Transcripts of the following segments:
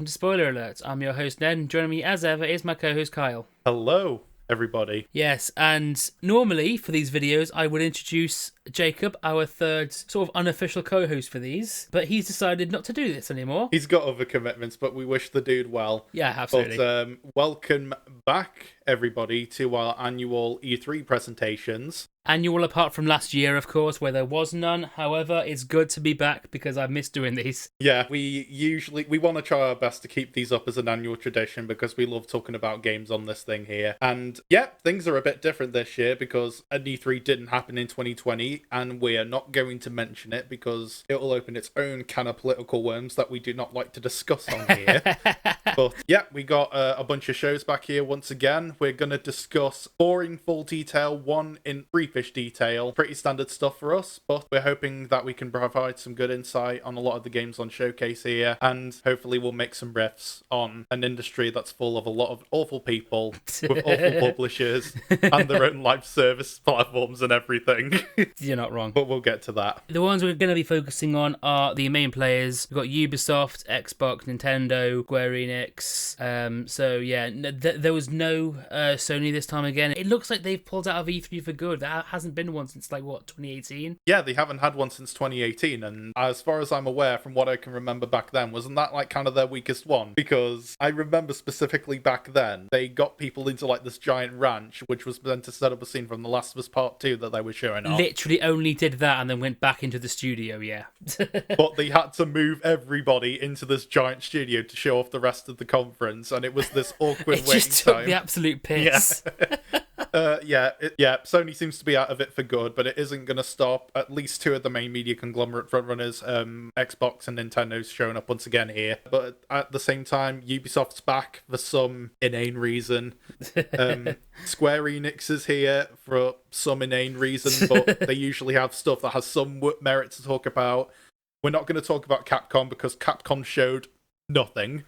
to Spoiler Alert. I'm your host, Ned, and joining me as ever is my co-host, Kyle. Hello, everybody. Yes, and normally for these videos, I would introduce Jacob, our third sort of unofficial co-host for these, but he's decided not to do this anymore. He's got other commitments, but we wish the dude well. Yeah, absolutely. But welcome back, everybody, to our annual E3 presentations. Annual apart from last year, of course, where there was none. However, it's good to be back because I've missed doing these. Yeah, we want to try our best to keep these up as an annual tradition because we love talking about games on this thing here. And yeah, things are a bit different this year because an E3 didn't happen in 2020, and we are not going to mention it because it will open its own can of political worms that we do not like to discuss on here. But yeah, we got a bunch of shows back here once again. We're going to discuss 4 in full detail, 1 in briefish detail. Pretty standard stuff for us, but we're hoping that we can provide some good insight on a lot of the games on Showcase here, and hopefully we'll make some riffs on an industry that's full of a lot of awful people with awful publishers and their own live service platforms and everything. You're not wrong. But we'll get to that. The ones we're going to be focusing on are the main players. We've got Ubisoft, Xbox, Nintendo, Square Enix. So yeah, there was no Sony this time again. It looks like they've pulled out of E3 for good. That hasn't been one since 2018? Yeah, they haven't had one since 2018, and as far as I'm aware, from what I can remember back then, wasn't that kind of their weakest one? Because I remember specifically back then, they got people into this giant ranch, which was meant to set up a scene from The Last of Us Part 2 that they were showing off. Literally only did that and then went back into the studio, yeah. But they had to move everybody into this giant studio to show off the rest of the conference, and it was this awkward waiting time. It just took the absolute piss. Yeah. Sony seems to be out of it for good, but it isn't going to stop at least 2 of the main media conglomerate frontrunners, Xbox and Nintendo's showing up once again here. But at the same time, Ubisoft's back for some inane reason. Square Enix is here for some inane reason, but they usually have stuff that has some merit to talk about. We're not going to talk about Capcom because Capcom showed nothing.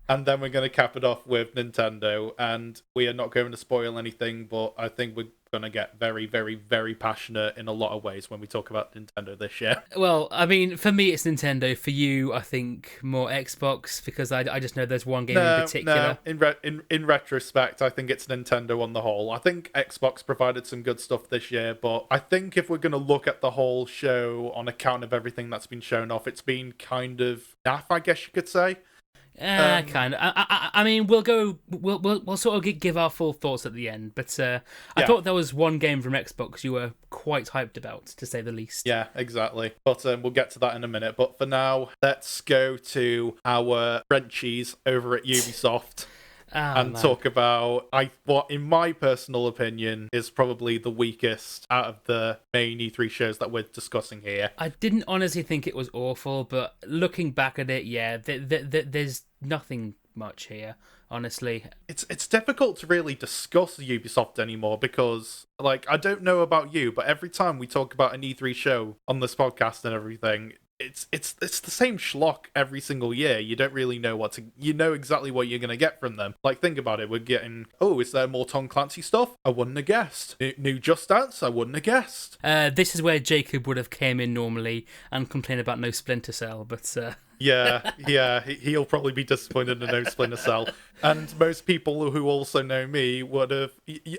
And then we're going to cap it off with Nintendo, and we are not going to spoil anything, but I think we're going to get very, very, very passionate in a lot of ways when we talk about Nintendo this year. Well, I mean, for me it's Nintendo. For you, I think more Xbox, because I just know there's one game in particular. No. In retrospect, I think it's Nintendo on the whole. I think Xbox provided some good stuff this year, but I think if we're going to look at the whole show on account of everything that's been shown off, it's been kind of naff, I guess you could say. Kind of. I mean, we'll sort of give our full thoughts at the end. But I thought there was one game from Xbox you were quite hyped about, to say the least. Yeah, exactly. But we'll get to that in a minute. But for now, let's go to our Frenchies over at Ubisoft. Talk about what, in my personal opinion, is probably the weakest out of the main E3 shows that we're discussing here. I didn't honestly think it was awful, but looking back at it, yeah, there's nothing much here, honestly. It's difficult to really discuss Ubisoft anymore because, I don't know about you, but every time we talk about an E3 show on this podcast and everything, it's the same schlock every single year. You don't really know you know exactly what you're going to get from them. Think about it. We're getting, is there more Tom Clancy stuff? I wouldn't have guessed. New Just Dance? I wouldn't have guessed. This is where Jacob would have came in normally and complained about no Splinter Cell, but... Yeah, he'll probably be disappointed in no Splinter Cell. And most people who also know me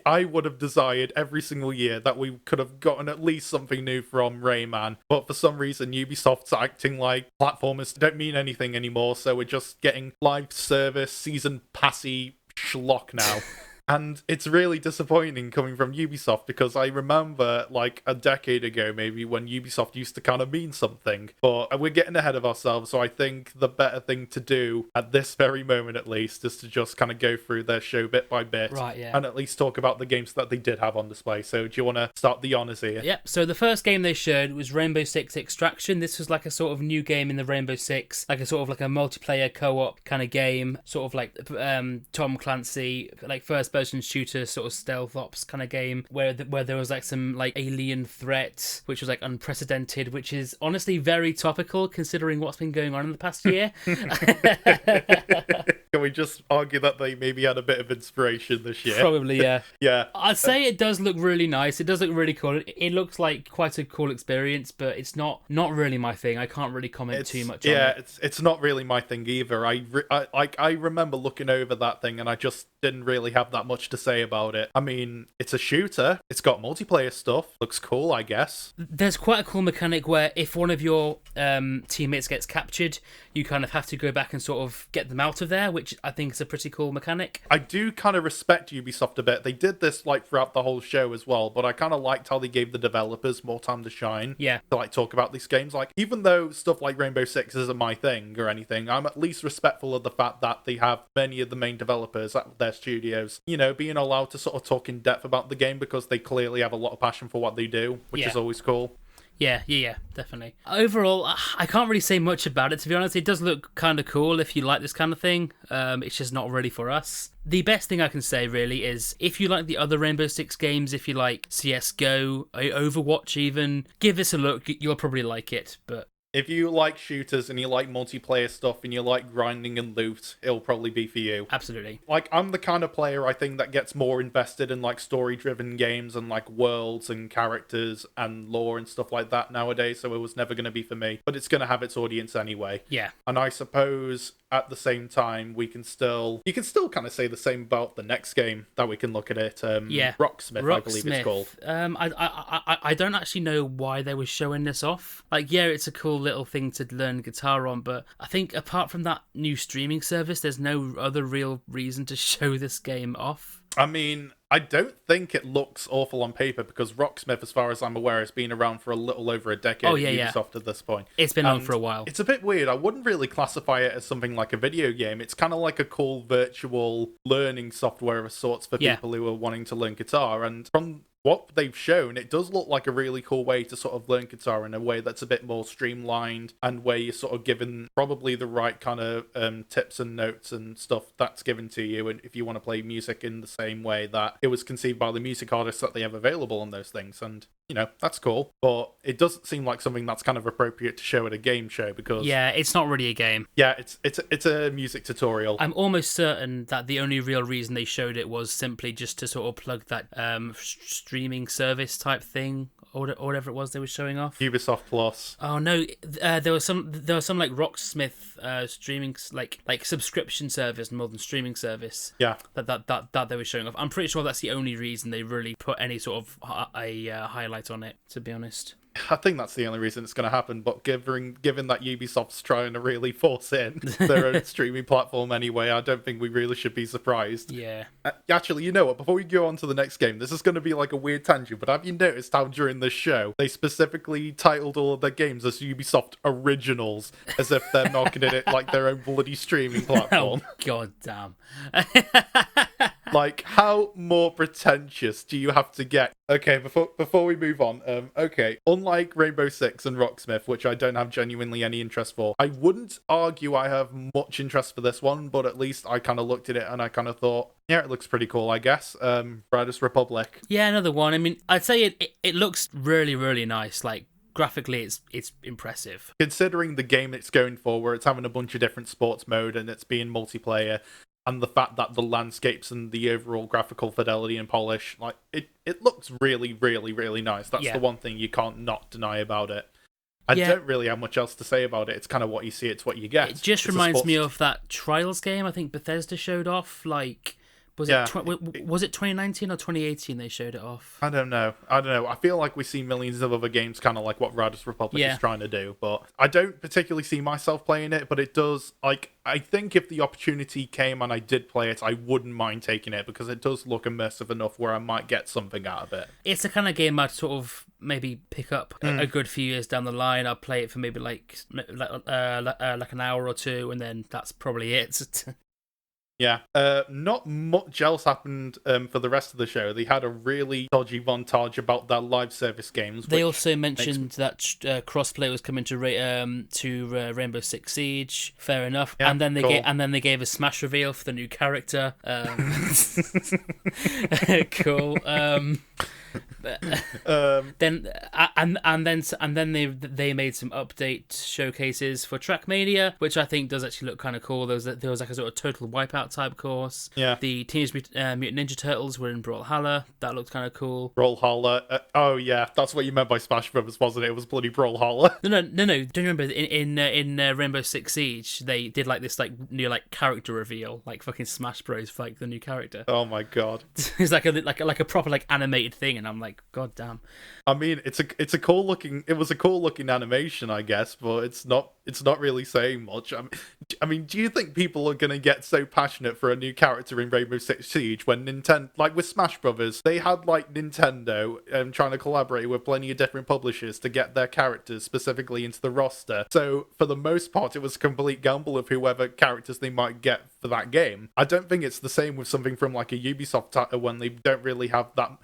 I would have desired every single year that we could have gotten at least something new from Rayman. But for some reason, Ubisoft's acting like platformers don't mean anything anymore, so we're just getting live service, season passy schlock now. And it's really disappointing coming from Ubisoft because I remember a decade ago maybe when Ubisoft used to kind of mean something. But we're getting ahead of ourselves, so I think the better thing to do at this very moment at least is to just kind of go through their show bit by bit. Right, yeah. And at least talk about the games that they did have on display. So do you want to start the honours here? Yep, so the first game they showed was Rainbow Six Extraction. This was a sort of new game in the Rainbow Six, a sort of a multiplayer co-op kind of game, sort of Tom Clancy, first-person shooter sort of stealth ops kind of game where there was some alien threat which was unprecedented, which is honestly very topical considering what's been going on in the past year. Come we just argue that they maybe had a bit of inspiration this year? Probably, yeah. Yeah. I'd say it does look really nice. It does look really cool. It looks like quite a cool experience, but it's not really my thing. I can't really comment too much on it. Yeah, it's not really my thing either. I remember looking over that thing and I just didn't really have that much to say about it. I mean, it's a shooter. It's got multiplayer stuff. Looks cool, I guess. There's quite a cool mechanic where if one of your teammates gets captured, you kind of have to go back and sort of get them out of there, which I think is a pretty cool mechanic. I do kind of respect Ubisoft a bit. They did this like throughout the whole show as well, but I kind of liked how they gave the developers more time to shine. Yeah. To like talk about these games. Like, even though stuff like Rainbow Six isn't my thing or anything, I'm at least respectful of the fact that they have many of the main developers at their studios, you know, being allowed to sort of talk in depth about the game because they clearly have a lot of passion for what they do, which is always cool. Yeah, definitely. Overall, I can't really say much about it, to be honest. It does look kind of cool if you like this kind of thing. It's just not really for us. The best thing I can say, really, is if you like the other Rainbow Six games, if you like CSGO, Overwatch even, give this a look. You'll probably like it, but... If you like shooters and you like multiplayer stuff and you like grinding and loot, it'll probably be for you. Absolutely. Like, I'm the kind of player, I think, that gets more invested in, like, story-driven games and, like, worlds and characters and lore and stuff like that nowadays, so it was never going to be for me. But it's going to have its audience anyway. Yeah. And I suppose, at the same time, you can still kind of say the same about the next game that we can look at it. Rocksmith, I believe it's called. I don't actually know why they were showing this off. Like, yeah, it's a cool little thing to learn guitar on, but I think apart from that new streaming service, there's no other real reason to show this game off. I mean, I don't think it looks awful on paper because Rocksmith, as far as I'm aware, has been around for a little over a decade at Ubisoft at this point. It's been on for a while. It's a bit weird. I wouldn't really classify it as something like a video game. It's kind of like a cool virtual learning software of sorts for people who are wanting to learn guitar. And from what they've shown, it does look like a really cool way to sort of learn guitar in a way that's a bit more streamlined and where you're sort of given probably the right kind of tips and notes and stuff that's given to you. And if you want to play music in the same way that it was conceived by the music artists that they have available on those things. And, you know, that's cool. But it doesn't seem like something that's kind of appropriate to show at a game show because... Yeah, it's not really a game. Yeah, it's a music tutorial. I'm almost certain that the only real reason they showed it was simply just to sort of plug that streaming service type thing or whatever it was they were showing off. Ubisoft Plus. Oh no, there was some like Rocksmith streaming like subscription service more than streaming service. Yeah. That they were showing off. I'm pretty sure that's the only reason they really put any sort of a highlight on it, to be honest. I think that's the only reason it's going to happen, but given that Ubisoft's trying to really force in their own streaming platform anyway, I don't think we really should be surprised. Yeah. Actually, you know what? Before we go on to the next game, this is going to be like a weird tangent, but have you noticed how during this show, they specifically titled all of their games as Ubisoft Originals, as if they're knocking it like their own bloody streaming platform? Oh, god damn. Like, how more pretentious do you have to get? Okay, before we move on, unlike Rainbow Six and Rocksmith, which I don't have genuinely any interest for, I wouldn't argue I have much interest for this one, but at least I kind of looked at it and I kind of thought, yeah, it looks pretty cool, I guess. Riders Republic. Yeah, another one. I mean, I'd say it looks really, really nice. Like, graphically, it's impressive. Considering the game it's going for, where it's having a bunch of different sports mode and it's being multiplayer, and the fact that the landscapes and the overall graphical fidelity and polish, like, it looks really, really, really nice. That's the one thing you can't not deny about it. I don't really have much else to say about it. It's kind of what you see, it's what you get. It just reminds me of that Trials game I think Bethesda showed off, like... Was it 2019 or 2018 they showed it off? I don't know. I feel like we see millions of other games kind of like what Riders Republic is trying to do, but I don't particularly see myself playing it, but it does, like, I think if the opportunity came and I did play it, I wouldn't mind taking it because it does look immersive enough where I might get something out of it. It's the kind of game I'd sort of maybe pick up a good few years down the line. I'll play it for maybe like an hour or two, and then that's probably it. Yeah, not much else happened for the rest of the show. They had a really dodgy montage about their live service games. They also mentioned that crossplay was coming to Rainbow Six Siege. Fair enough. Yeah, and then they gave a Smash reveal for the new character. Cool. Then they made some update showcases for Trackmania, which I think does actually look kind of cool. There was like a sort of total wipeout type course. Yeah. The Teenage Mutant Ninja Turtles were in Brawlhalla. That looked kind of cool. Brawlhalla. Oh yeah, that's what you meant by Smash Brothers, wasn't it? It was bloody Brawlhalla. No. Don't you remember in Rainbow Six Siege they did like this like new like character reveal, like fucking Smash Bros for like the new character. Oh my god. It's like a proper like animated thing, and I'm like, god damn. I mean, it was a cool looking animation, I guess, but it's not really saying much. I mean, do you think people are gonna get so passionate for a new character in Rainbow Six Siege when Nintendo, like with Smash Brothers, they had like Nintendo trying to collaborate with plenty of different publishers to get their characters specifically into the roster. So for the most part, it was a complete gamble of whoever characters they might get for that game. I don't think it's the same with something from like a Ubisoft title when they don't really have that.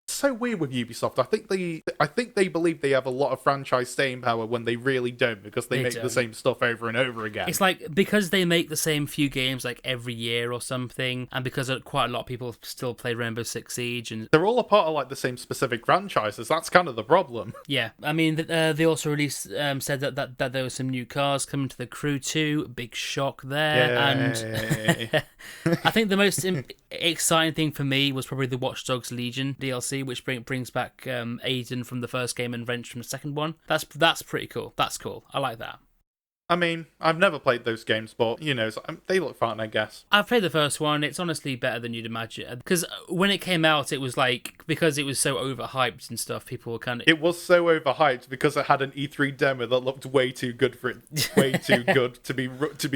It's so weird with Ubisoft. I think they believe they have a lot of franchise staying power when they really don't, because they make the same stuff over and over again. It's like because they make the same few games like every year or something, and because quite a lot of people still play Rainbow Six Siege, and they're all a part of like the same specific franchises. That's kind of the problem. Yeah, I mean they also released said that there were some new cars coming to the Crew 2. Big shock there. Yay. And I think the most exciting thing for me was probably the Watch Dogs Legion DLC, which brings back Aiden from the first game and Wrench from the second one. That's pretty cool. That's cool. I like that. I mean, I've never played those games, but, you know, they look fun, I guess. I've played the first one. It's honestly better than you'd imagine. Because when it came out, it was like, because it was so overhyped and stuff, people were kind of... It was so overhyped because it had an E3 demo that looked way too good for it, way too good to be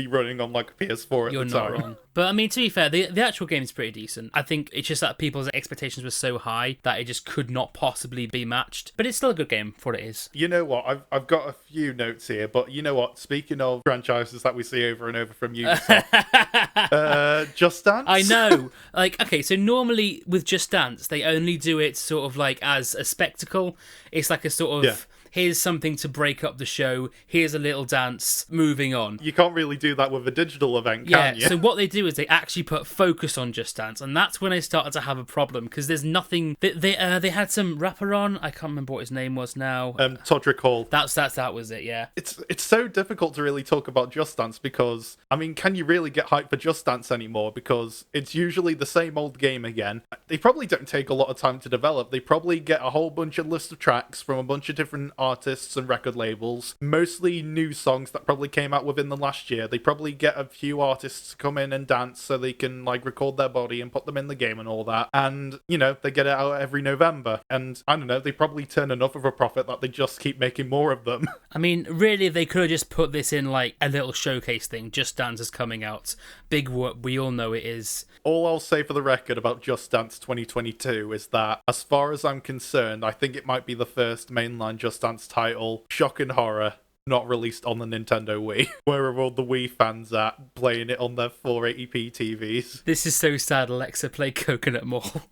running on, like, a PS4 at You're the time. not wrong. But, I mean, to be fair, the actual game is pretty decent. I think it's just that people's expectations were so high that it just could not possibly be matched. But it's still a good game for what it is. You know what? I've got a few notes here, but you know what? Speaking of franchises that we see over and over from Ubisoft, Just Dance? I know. Like, okay, so normally with Just Dance, they only do it sort of like as a spectacle. It's like a sort of... Yeah. Here's something to break up the show. Here's a little dance. Moving on. You can't really do that with a digital event, can you? Yeah, so what they do is they actually put focus on Just Dance, and that's when I started to have a problem, because there's nothing... They had some rapper on. I can't remember what his name was now. Todrick Hall. That was it, yeah. It's so difficult to really talk about Just Dance because, I mean, can you really get hyped for Just Dance anymore? Because it's usually the same old game again. They probably don't take a lot of time to develop. They probably get a whole bunch of list of tracks from a bunch of different artists and record labels, mostly new songs that probably came out within the last year. They probably get a few artists to come in and dance so they can like record their body and put them in the game and all that, and you know, they get it out every November, and I don't know, they probably turn enough of a profit that they just keep making more of them. I mean, really, they could have just put this in like a little showcase thing. Just Dance is coming out, big whoop, we all know it is. All I'll say for the record about Just Dance 2022 is that, as far as I'm concerned, I think it might be the first mainline Just Dance title, shock and horror, not released on the Nintendo Wii. Where are all the Wii fans at, playing it on their 480p TVs? This is so sad, Alexa, play Coconut Mall.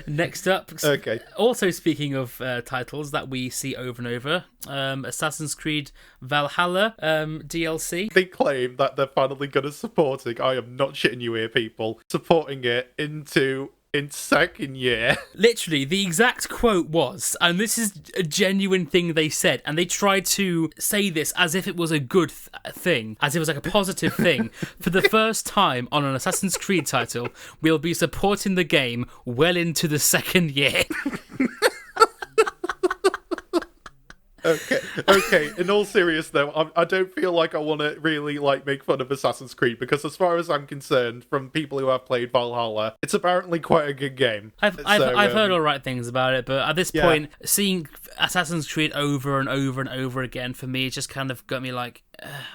Next up, okay. Also speaking of titles that we see over and over, Assassin's Creed Valhalla DLC. They claim that they're finally going to supporting, I am not shitting you here, people, supporting it in second year. Literally, the exact quote was, and this is a genuine thing they said, and they tried to say this as if it was a good thing, as it was like a positive thing. For the first time on an Assassin's Creed title, we'll be supporting the game well into the second year. Okay. In all seriousness, though, I don't feel like I want to really like make fun of Assassin's Creed, because as far as I'm concerned, from people who have played Valhalla, it's apparently quite a good game. I've heard all right things about it, but at this point, seeing Assassin's Creed over and over and over again for me, it just kind of got me like,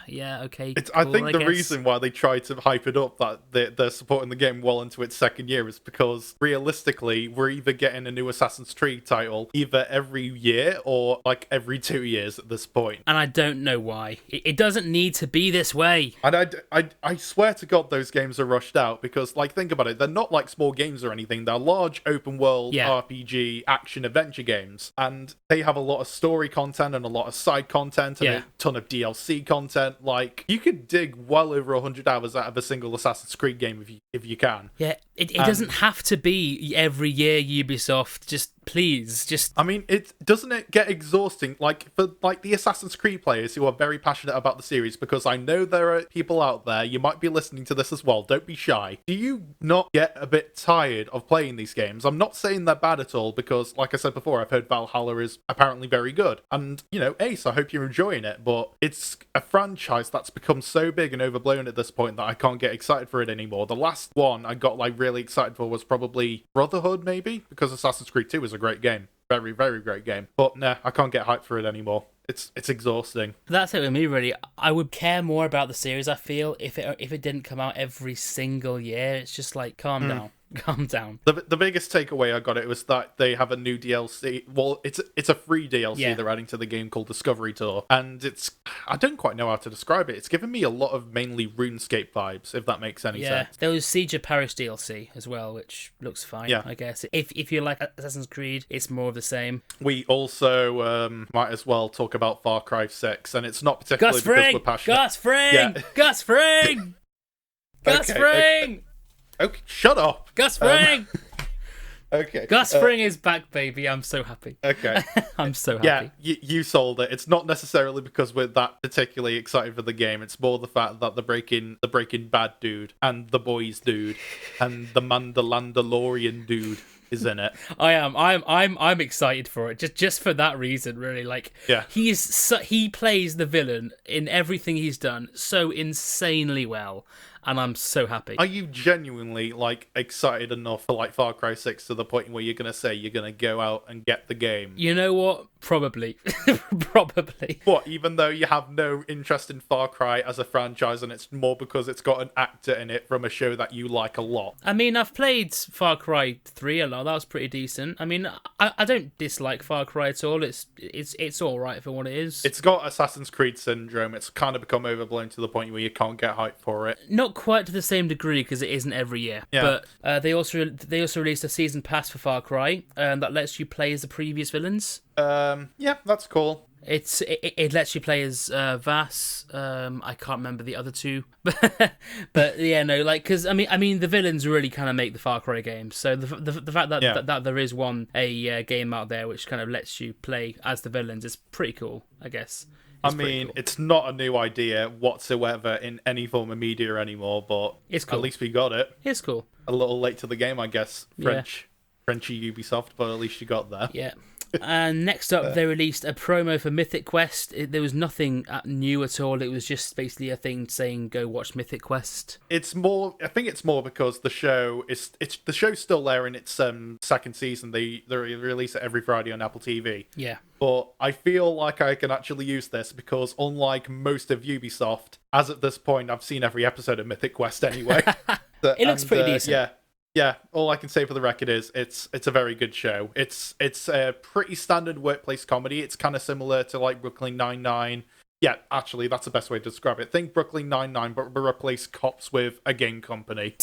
yeah, okay. I think the reason why they try to hype it up that they're supporting the game well into its second year is because realistically, we're either getting a new Assassin's Creed title either every year or like every 2 years at this point. And I don't know why. It doesn't need to be this way. And I swear to God those games are rushed out, because like, think about it, they're not like small games or anything. They're large open world RPG action adventure games, and they have a lot of story content and a lot of side content and a ton of DLC content. Like, you could dig well over 100 hours out of a single Assassin's Creed game if you can. Yeah, it doesn't have to be every year, Ubisoft. Just please, just... I mean, doesn't it get exhausting? Like, for like the Assassin's Creed players who are very passionate about the series, because I know there are people out there, you might be listening to this as well, don't be shy. Do you not get a bit tired of playing these games? I'm not saying they're bad at all, because, like I said before, I've heard Valhalla is apparently very good. And, you know, Ace, I hope you're enjoying it, but it's a franchise that's become so big and overblown at this point that I can't get excited for it anymore. The last one I got, like, really excited for was probably Brotherhood, maybe, because Assassin's Creed 2 is a great game. Very, very great game. But nah, I can't get hyped for it anymore. It's exhausting. That's it with me, really. I would care more about the series, I feel, if it didn't come out every single year. It's just like, calm down. Calm down. The biggest takeaway I got it was that they have a new DLC. Well, it's a free DLC they're adding to the game called Discovery Tour, and I don't quite know how to describe it. It's given me a lot of mainly RuneScape vibes, if that makes any sense. There was Siege of Paris DLC as well, which looks fine. I guess if you like Assassin's Creed, it's more of the same. We also might as well talk about Far Cry 6, and it's not particularly because we're passionate. Gus Fring! Gus Fring! Gus Fring! Okay, shut up. Gus Fring! Okay. Gus Fring is back, baby. I'm so happy. Okay. I'm so happy. Yeah, you sold it. It's not necessarily because we're that particularly excited for the game. It's more the fact that the Breaking Bad dude and the Boys dude and the Mandalorian dude is in it. I'm excited for it. Just for that reason, really. Like, he plays the villain in everything he's done so insanely well. And I'm so happy. Are you genuinely, like, excited enough for, like, Far Cry 6 to the point where you're going to say you're going to go out and get the game? You know what? Probably. Probably. What, even though you have no interest in Far Cry as a franchise and it's more because it's got an actor in it from a show that you like a lot? I mean, I've played Far Cry 3 a lot. That was pretty decent. I mean, I don't dislike Far Cry at all. It's all right for what it is. It's got Assassin's Creed syndrome. It's kind of become overblown to the point where you can't get hyped for it. Not quite to the same degree because it isn't every year. Yeah. But they also released a season pass for Far Cry that lets you play as the previous villains. Yeah, that's cool. It lets you play as Vass. I can't remember the other two, but yeah, no, like because I mean the villains really kind of make the Far Cry games. So the fact that there is a game out there which kind of lets you play as the villains is pretty cool, I guess. I mean, it's not a new idea whatsoever in any form of media anymore, but it's cool. At least we got it. It's cool. A little late to the game, I guess. Frenchy Ubisoft, but at least you got there. Yeah. And next up, they released a promo for Mythic Quest. There was nothing new at all. It was just basically a thing saying, "Go watch Mythic Quest." I think it's more because the show's still there in its second season. They release it every Friday on Apple TV. Yeah. But I feel like I can actually use this because, unlike most of Ubisoft, as at this point, I've seen every episode of Mythic Quest anyway. It looks pretty decent. Yeah, all I can say for the record is it's a very good show. It's a pretty standard workplace comedy. It's kind of similar to like Brooklyn Nine-Nine. Yeah, actually, that's the best way to describe it. Think Brooklyn Nine-Nine, but replace cops with a game company.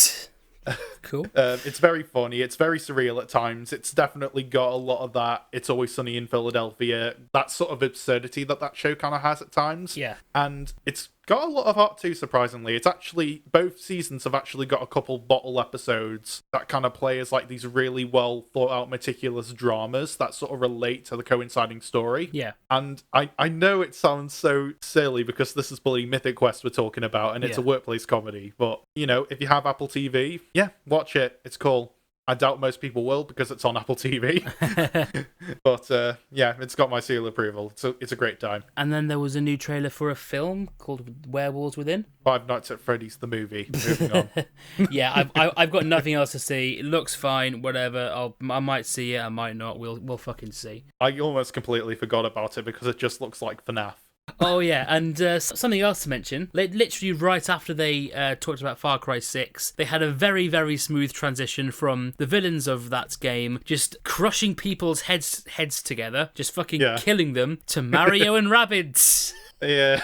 Cool. It's very funny. It's very surreal at times. It's definitely got a lot of that It's Always Sunny in Philadelphia, that sort of absurdity that show kind of has at times. Yeah. And it's got a lot of heart too, surprisingly. It's actually, both seasons have actually got a couple bottle episodes that kind of play as like these really well thought out, meticulous dramas that sort of relate to the coinciding story. Yeah. And I know it sounds so silly because this is bloody Mythic Quest we're talking about and it's a workplace comedy, but you know, if you have Apple TV, yeah, watch it. It's cool. I doubt most people will because it's on Apple TV. But yeah, it's got my seal of approval. So it's a great time. And then there was a new trailer for a film called Werewolves Within. Five Nights at Freddy's the movie. Moving on. Yeah, I've got nothing else to see. It looks fine, whatever. I might see it, I might not. We'll fucking see. I almost completely forgot about it because it just looks like FNAF. Oh yeah, and something else to mention. Literally right after they talked about Far Cry 6, they had a very, very smooth transition from the villains of that game just crushing people's heads together, just fucking killing them, to Mario and Rabbids. Yeah.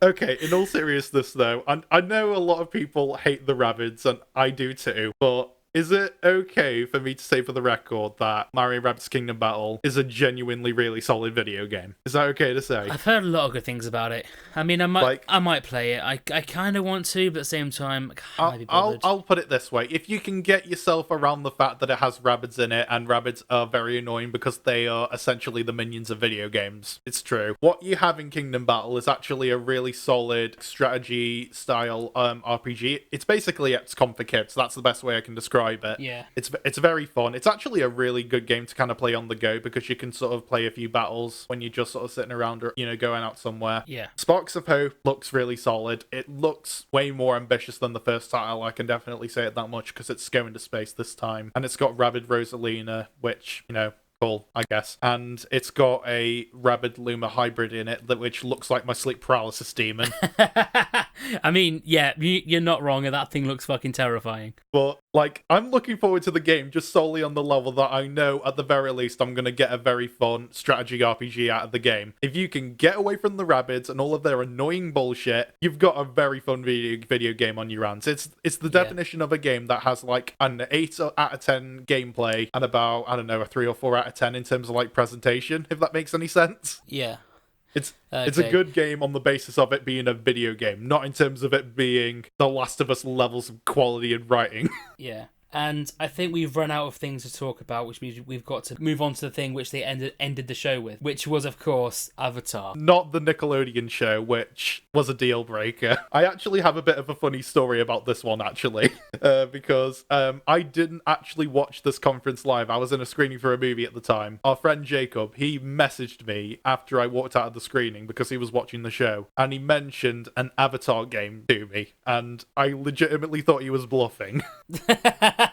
Okay, in all seriousness though, I know a lot of people hate the Rabbids, and I do too, but Is it okay for me to say for the record that Mario & Rabbids Kingdom Battle is a genuinely really solid video game? Is that okay to say? I've heard a lot of good things about it. I mean, I might play it. I kind of want to, but at the same time, I can't be bothered. I'll put it this way. If you can get yourself around the fact that it has rabbids in it, and rabbids are very annoying because they are essentially the minions of video games, it's true. What you have in Kingdom Battle is actually a really solid strategy style RPG. It's basically XCOM for kids. That's the best way I can describe it. Yeah. It's very fun. It's actually a really good game to kind of play on the go because you can sort of play a few battles when you're just sort of sitting around or, going out somewhere. Yeah. Sparks of Hope looks really solid. It looks way more ambitious than the first title. I can definitely say it that much because it's going to space this time. And it's got Rabid Rosalina, which, cool, I guess. And it's got a Rabid Luma hybrid in it, which looks like my sleep paralysis demon. I mean, yeah, you're not wrong, and that thing looks fucking terrifying. But, I'm looking forward to the game just solely on the level that I know, at the very least, I'm going to get a very fun strategy RPG out of the game. If you can get away from the Rabbids and all of their annoying bullshit, you've got a very fun video game on your hands. It's the definition of a game that has, an 8 out of 10 gameplay and about, I don't know, a 3 or 4 out of 10 in terms of, presentation, if that makes any sense. Yeah. It's a good game on the basis of it being a video game, not in terms of it being The Last of Us levels of quality and writing. Yeah. And I think we've run out of things to talk about, which means we've got to move on to the thing which they ended the show with, which was, of course, Avatar. Not the Nickelodeon show, which was a deal breaker. I actually have a bit of a funny story about this one, actually, because I didn't actually watch this conference live. I was in a screening for a movie at the time. Our friend Jacob, he messaged me after I walked out of the screening because he was watching the show, and he mentioned an Avatar game to me, and I legitimately thought he was bluffing.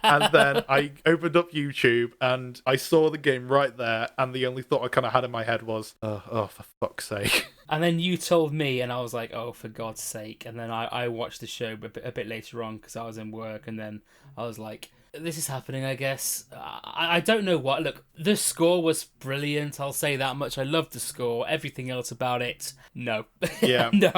And then I opened up YouTube and I saw the game right there, and the only thought I kind of had in my head was, oh, for fuck's sake. And then you told me, and I was like, oh, for God's sake. And then I watched the show a bit later on because I was in work, and then I was like, this is happening, I guess. I don't know what. Look, the score was brilliant. I'll say that much. I loved the score. Everything else about it, no. Yeah. No.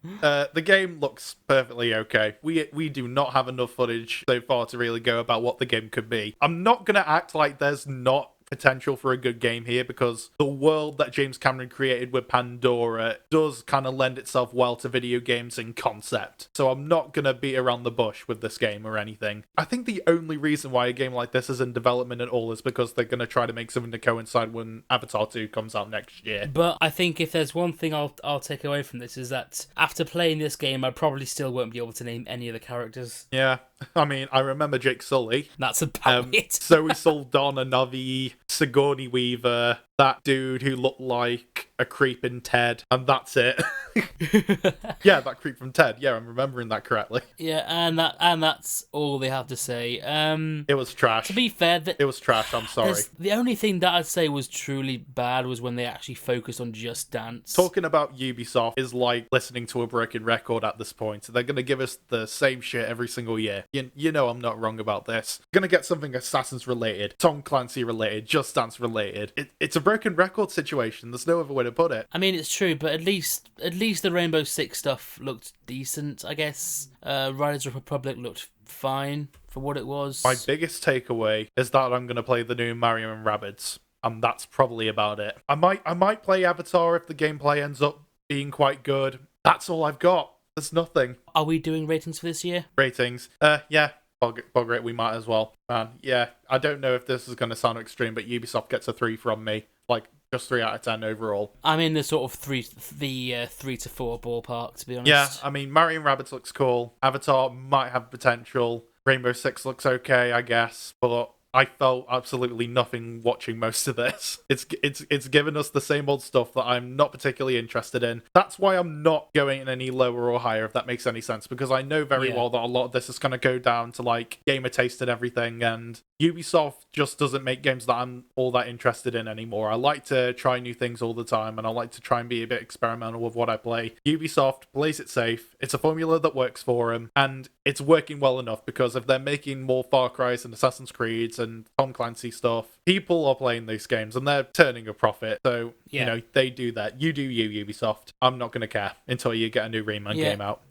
The game looks perfectly okay. We do not have enough footage so far to really go about what the game could be. I'm not going to act like there's not potential for a good game here because the world that James Cameron created with Pandora does kind of lend itself well to video games in concept. So I'm not going to beat around the bush with this game or anything. I think the only reason why a game like this is in development at all is because they're going to try to make something to coincide when Avatar 2 comes out next year. But I think if there's one thing I'll take away from this is that after playing this game, I probably still won't be able to name any of the characters. Yeah. I mean, I remember Jake Sully. That's about it. Zoe Saldana, Navi, Sigourney Weaver, that dude who looked like a creep in Ted, and that's it. Yeah, that creep from Ted. Yeah, I'm remembering that correctly. Yeah, and that's all they have to say. It was trash. To be fair, it was trash. I'm sorry. The only thing that I'd say was truly bad was when they actually focused on Just Dance. Talking about Ubisoft is like listening to a broken record at this point. They're going to give us the same shit every single year. You know I'm not wrong about this. Going to get something Assassin's related, Tom Clancy related, Just Dance related. It's a broken record situation. There's no other way to put it. I mean, it's true, but at least the Rainbow Six stuff looked decent, I guess. Riders Republic looked fine for what it was. My biggest takeaway is that I'm going to play the new Mario and Rabbids, and that's probably about it. I might play Avatar if the gameplay ends up being quite good. That's all I've got. There's nothing. Are we doing ratings for this year? Ratings? Yeah. Bugger it, we might as well. Man, yeah, I don't know if this is going to sound extreme, but Ubisoft gets a 3 from me. Just 3 out of 10 overall. I'm in the sort of 3 to 4 ballpark, to be honest. Yeah, I mean, Mario and Rabbids looks cool. Avatar might have potential. Rainbow Six looks okay, I guess, but I felt absolutely nothing watching most of this. It's given us the same old stuff that I'm not particularly interested in. That's why I'm not going any lower or higher, if that makes any sense, because I know very well that a lot of this is going to go down to gamer taste and everything, and Ubisoft just doesn't make games that I'm all that interested in anymore. I like to try new things all the time, and I like to try and be a bit experimental with what I play. Ubisoft plays it safe. It's a formula that works for them, and it's working well enough, because if they're making more Far Cry's and Assassin's Creeds Assassin's and Tom Clancy stuff. People are playing these games and they're turning a profit. So, you know, they do that. You do you, Ubisoft. I'm not going to care until you get a new Rayman game out.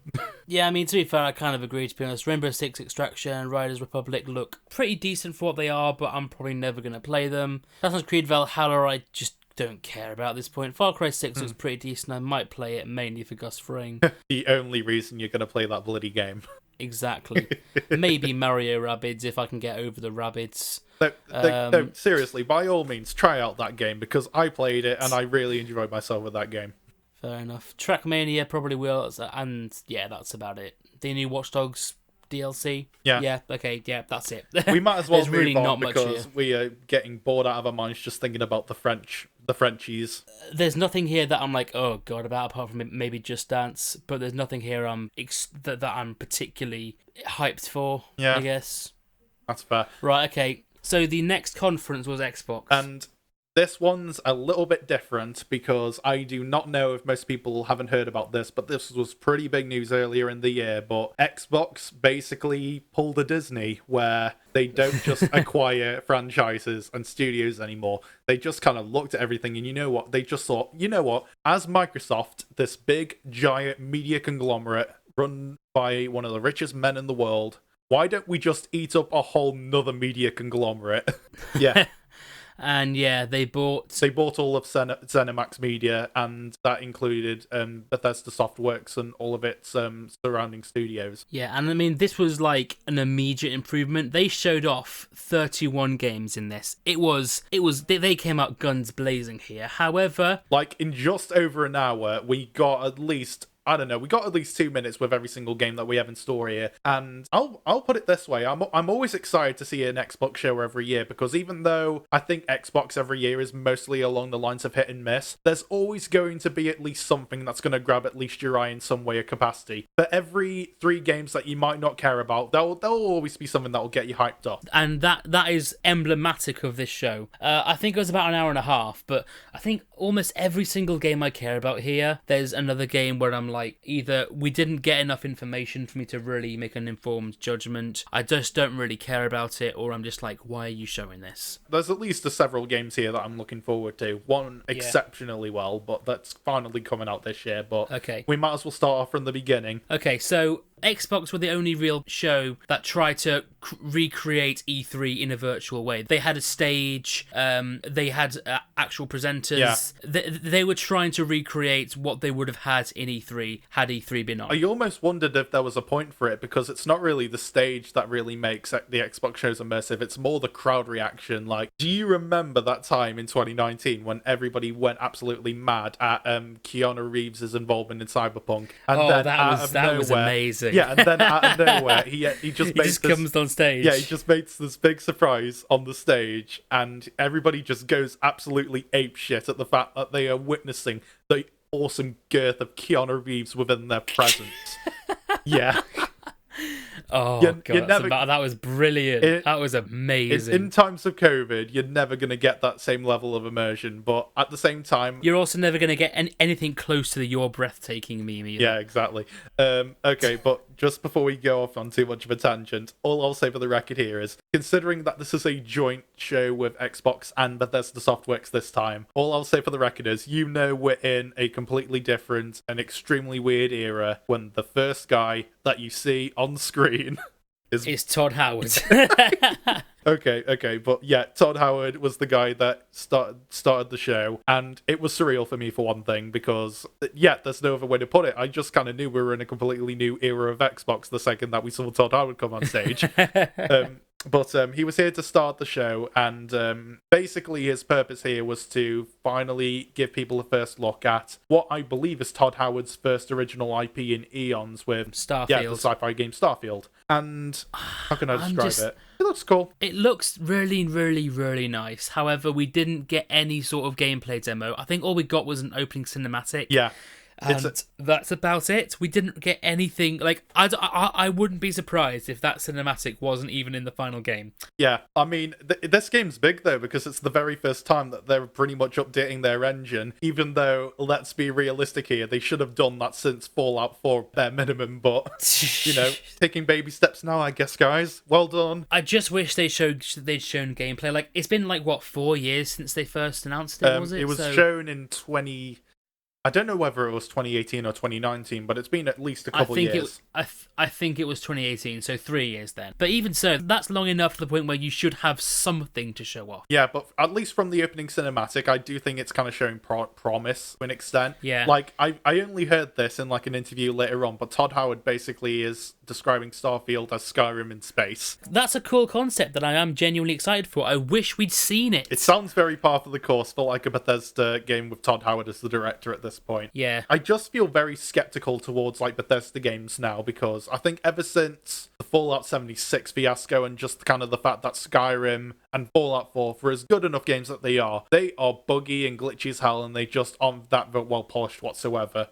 Yeah, I mean, to be fair, I kind of agree, to be honest. Rainbow Six Extraction and Riders Republic look pretty decent for what they are, but I'm probably never going to play them. Assassin's Creed Valhalla, I just don't care about at this point. Far Cry 6 looks pretty decent. I might play it mainly for Gus Fring. The only reason you're going to play that bloody game. Exactly. Maybe Mario Rabbids if I can get over the Rabbids. No, seriously, by all means, try out that game because I played it and I really enjoyed myself with that game. Fair enough. Trackmania probably will, and yeah, that's about it. The new Watch Dogs DLC. Yeah, okay, yeah, that's it. We might as well move really on not because we are getting bored out of our minds just thinking about the Frenchies. There's nothing here that I'm like, oh god, about apart from maybe Just Dance, but there's nothing here that I'm particularly hyped for. I guess that's fair. Right, okay. So the next conference was Xbox, and this one's a little bit different because I do not know if most people haven't heard about this, but this was pretty big news earlier in the year. But Xbox basically pulled a Disney where they don't just acquire franchises and studios anymore. They just kind of looked at everything and you know what? They just thought, you know what? As Microsoft, this big, giant media conglomerate run by one of the richest men in the world, why don't we just eat up a whole nother media conglomerate? Yeah. And yeah, they bought all of ZeniMax Media, and that included Bethesda Softworks and all of its surrounding studios. Yeah, and I mean, this was like an immediate improvement. They showed off 31 games in this. They came out guns blazing here. However, like in just over an hour, we got at least 2 minutes with every single game that we have in store here. And I'll put it this way, I'm always excited to see an Xbox show every year, because even though I think Xbox every year is mostly along the lines of hit and miss, there's always going to be at least something that's going to grab at least your eye in some way or capacity. For every 3 games that you might not care about, there'll always be something that will get you hyped up. And that is emblematic of this show. I think it was about an hour and a half, but I think almost every single game I care about here, there's another game where I'm like, either we didn't get enough information for me to really make an informed judgment, I just don't really care about it, or I'm just like, why are you showing this? There's at least several games here that I'm looking forward to. One exceptionally well, but that's finally coming out this year. But okay, we might as well start off from the beginning. Okay, so Xbox were the only real show that tried to recreate E3 in a virtual way. They had a stage, they had actual presenters. Yeah. They were trying to recreate what they would have had in E3 had E3 been on. I almost wondered if there was a point for it, because it's not really the stage that really makes the Xbox shows immersive. It's more the crowd reaction. Like, do you remember that time in 2019 when everybody went absolutely mad at Keanu Reeves' involvement in Cyberpunk? And then that was amazing. Yeah, and then out of nowhere, he just comes on stage. Yeah, he just makes this big surprise on the stage, and everybody just goes absolutely apeshit at the fact that they are witnessing the awesome girth of Keanu Reeves within their presence. Yeah. Oh, God, that was brilliant. That was amazing. In times of COVID, you're never going to get that same level of immersion, but at the same time... You're also never going to get anything close to the "you're breathtaking" meme either. Yeah, exactly. Okay, but just before we go off on too much of a tangent, all I'll say for the record here is, considering that this is a joint show with Xbox and Bethesda Softworks this time, all I'll say for the record is, you know we're in a completely different and extremely weird era when the first guy that you see on screen is Todd Howard. Okay, but yeah, Todd Howard was the guy that started the show, and it was surreal for me for one thing, because, yeah, there's no other way to put it. I just kind of knew we were in a completely new era of Xbox the second that we saw Todd Howard come on stage. But he was here to start the show, and basically his purpose here was to finally give people a first look at what I believe is Todd Howard's first original IP in eons with Starfield. Yeah, the sci-fi game Starfield. And how can I describe it? It looks cool. It looks really, really, really nice. However, we didn't get any sort of gameplay demo. I think all we got was an opening cinematic. Yeah. And that's about it. We didn't get anything. Like, I wouldn't be surprised if that cinematic wasn't even in the final game. Yeah, I mean, this game's big, though, because it's the very first time that they're pretty much updating their engine, even though, let's be realistic here, they should have done that since Fallout 4, bare minimum, but, taking baby steps now, I guess, guys. Well done. I just wish they'd shown gameplay. Like, it's been, 4 years since they first announced it, was it? It was shown in I don't know whether it was 2018 or 2019, but it's been at least a couple years. I think it was 2018, so 3 years then. But even so, that's long enough to the point where you should have something to show off. Yeah, but at least from the opening cinematic, I do think it's kind of showing promise to an extent. Yeah. I only heard this in an interview later on, but Todd Howard basically is describing Starfield as Skyrim in space. That's a cool concept that I am genuinely excited for. I wish we'd seen it. It sounds very par for the course for a Bethesda game with Todd Howard as the director at this point. Yeah. I just feel very skeptical towards Bethesda games now, because I think ever since the Fallout 76 fiasco and just kind of the fact that Skyrim and Fallout 4, for as good enough games that they are buggy and glitchy as hell, and they just aren't that well polished whatsoever.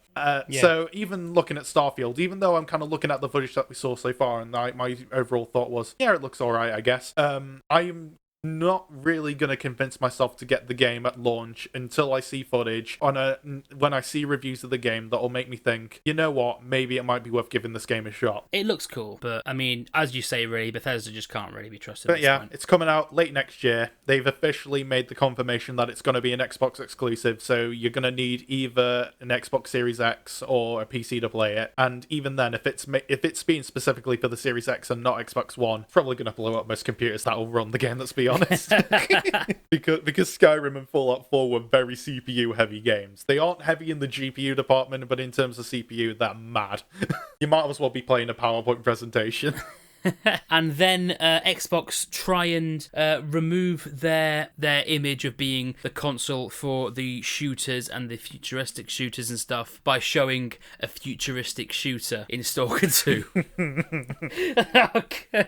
So even looking at Starfield, even though I'm kind of looking at the footage that we saw so far, and my overall thought was, yeah, it looks alright, I guess. I'm not really going to convince myself to get the game at launch until I see footage when I see reviews of the game that'll make me think, you know what, maybe it might be worth giving this game a shot. It looks cool, but I mean, as you say, really, Bethesda just can't really be trusted. But yeah, it's coming out late next year. They've officially made the confirmation that it's going to be an Xbox exclusive, so you're going to need either an Xbox Series X or a PC to play it. And even then, if it's being specifically for the Series X and not Xbox One, probably going to blow up most computers that'll run the game, let's be honest. because Skyrim and Fallout 4 were very CPU heavy games. They aren't heavy in the GPU department, but in terms of CPU, they're mad. You might as well be playing a PowerPoint presentation. And then Xbox try and remove their image of being the console for the shooters and the futuristic shooters and stuff by showing a futuristic shooter in Stalker 2.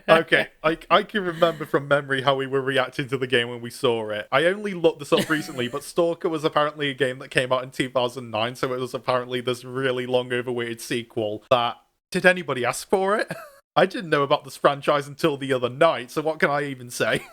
Okay, I can remember from memory how we were reacting to the game when we saw it. I only looked this up recently, but Stalker was apparently a game that came out in 2009, so it was apparently this really long overweighted sequel that... Did anybody ask for it? I didn't know about this franchise until the other night, so what can I even say?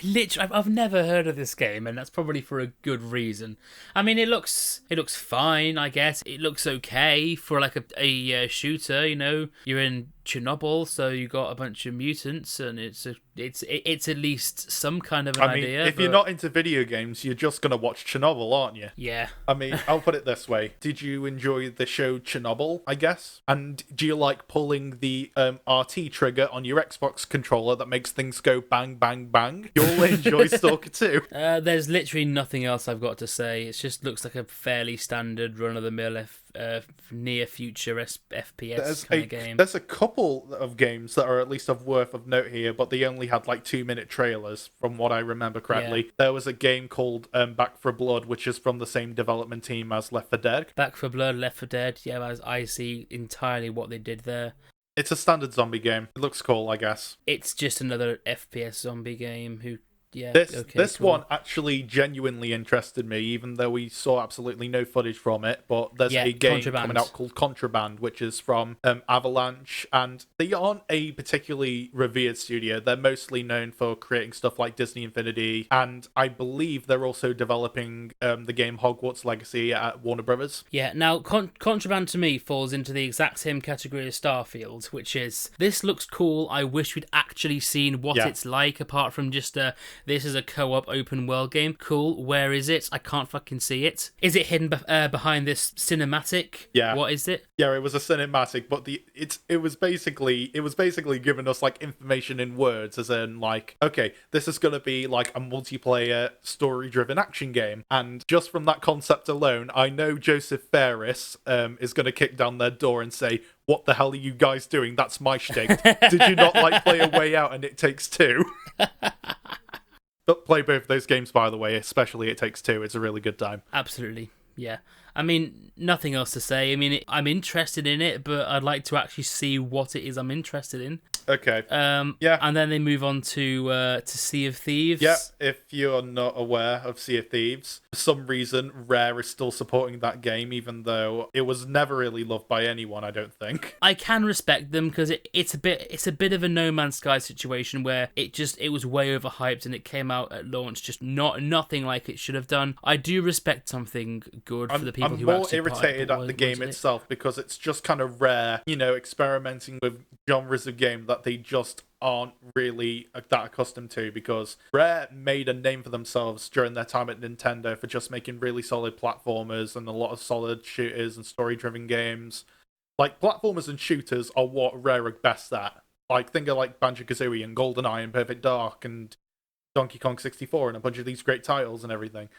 I've never heard of this game, and that's probably for a good reason. I mean, it looks fine, I guess. It looks okay for a shooter. You're in Chernobyl, so you got a bunch of mutants, and it's at least some kind of an idea. If you're not into video games, you're just gonna watch Chernobyl, aren't you? Yeah. I mean, I'll put it this way: did you enjoy the show Chernobyl? I guess. And do you like pulling the RT trigger on your Xbox controller that makes things go bang bang bang? You'll enjoy Stalker 2. There's literally nothing else I've got to say. It just looks like a fairly standard run-of-the-mill near future FPS kind of game. There's a couple of games that are at least worth of note here, but they only had 2-minute trailers, from what I remember correctly. Yeah. There was a game called Back 4 Blood, which is from the same development team as Left 4 Dead. Back 4 Blood, Left 4 Dead, yeah, I see entirely what they did there. It's a standard zombie game. It looks cool, I guess. It's just another FPS zombie game This one actually genuinely interested me, even though we saw absolutely no footage from it. But there's a game coming out called Contraband, which is from Avalanche, and they aren't a particularly revered studio. They're mostly known for creating stuff like Disney Infinity, and I believe they're also developing the game Hogwarts Legacy at Warner Brothers. Yeah, now Contraband to me falls into the exact same category as Starfield, which is, this looks cool, I wish we'd actually seen what it's like, apart from just this is a co-op open world game. Cool. Where is it? I can't fucking see it. Is it hidden behind this cinematic? Yeah. What is it? Yeah, it was a cinematic, but it was basically giving us information in words, as in okay, this is gonna be a multiplayer story-driven action game, and just from that concept alone, I know Joseph Fares is gonna kick down their door and say, "What the hell are you guys doing? That's my shtick. Did you not play A Way Out and It Takes Two?" But play both of those games, by the way, especially It Takes Two. It's a really good time. Absolutely, yeah. I mean, nothing else to say. I mean, I'm interested in it, but I'd like to actually see what it is I'm interested in. Okay. Yeah. And then they move on to Sea of Thieves. Yeah, if you're not aware of Sea of Thieves, for some reason, Rare is still supporting that game, even though it was never really loved by anyone, I don't think. I can respect them because it's a bit of a No Man's Sky situation where it was way overhyped and it came out at launch just nothing like it should have done. I do respect something good for the people who actually. I'm more irritated at the game itself because it's just kind of Rare, experimenting with genres of game that they just aren't really that accustomed to, because Rare made a name for themselves during their time at Nintendo for just making really solid platformers and a lot of solid shooters and story-driven games. Like, platformers and shooters are what Rare are best at. Like, think of like Banjo-Kazooie and GoldenEye and Perfect Dark and Donkey Kong 64 and a bunch of these great titles and everything.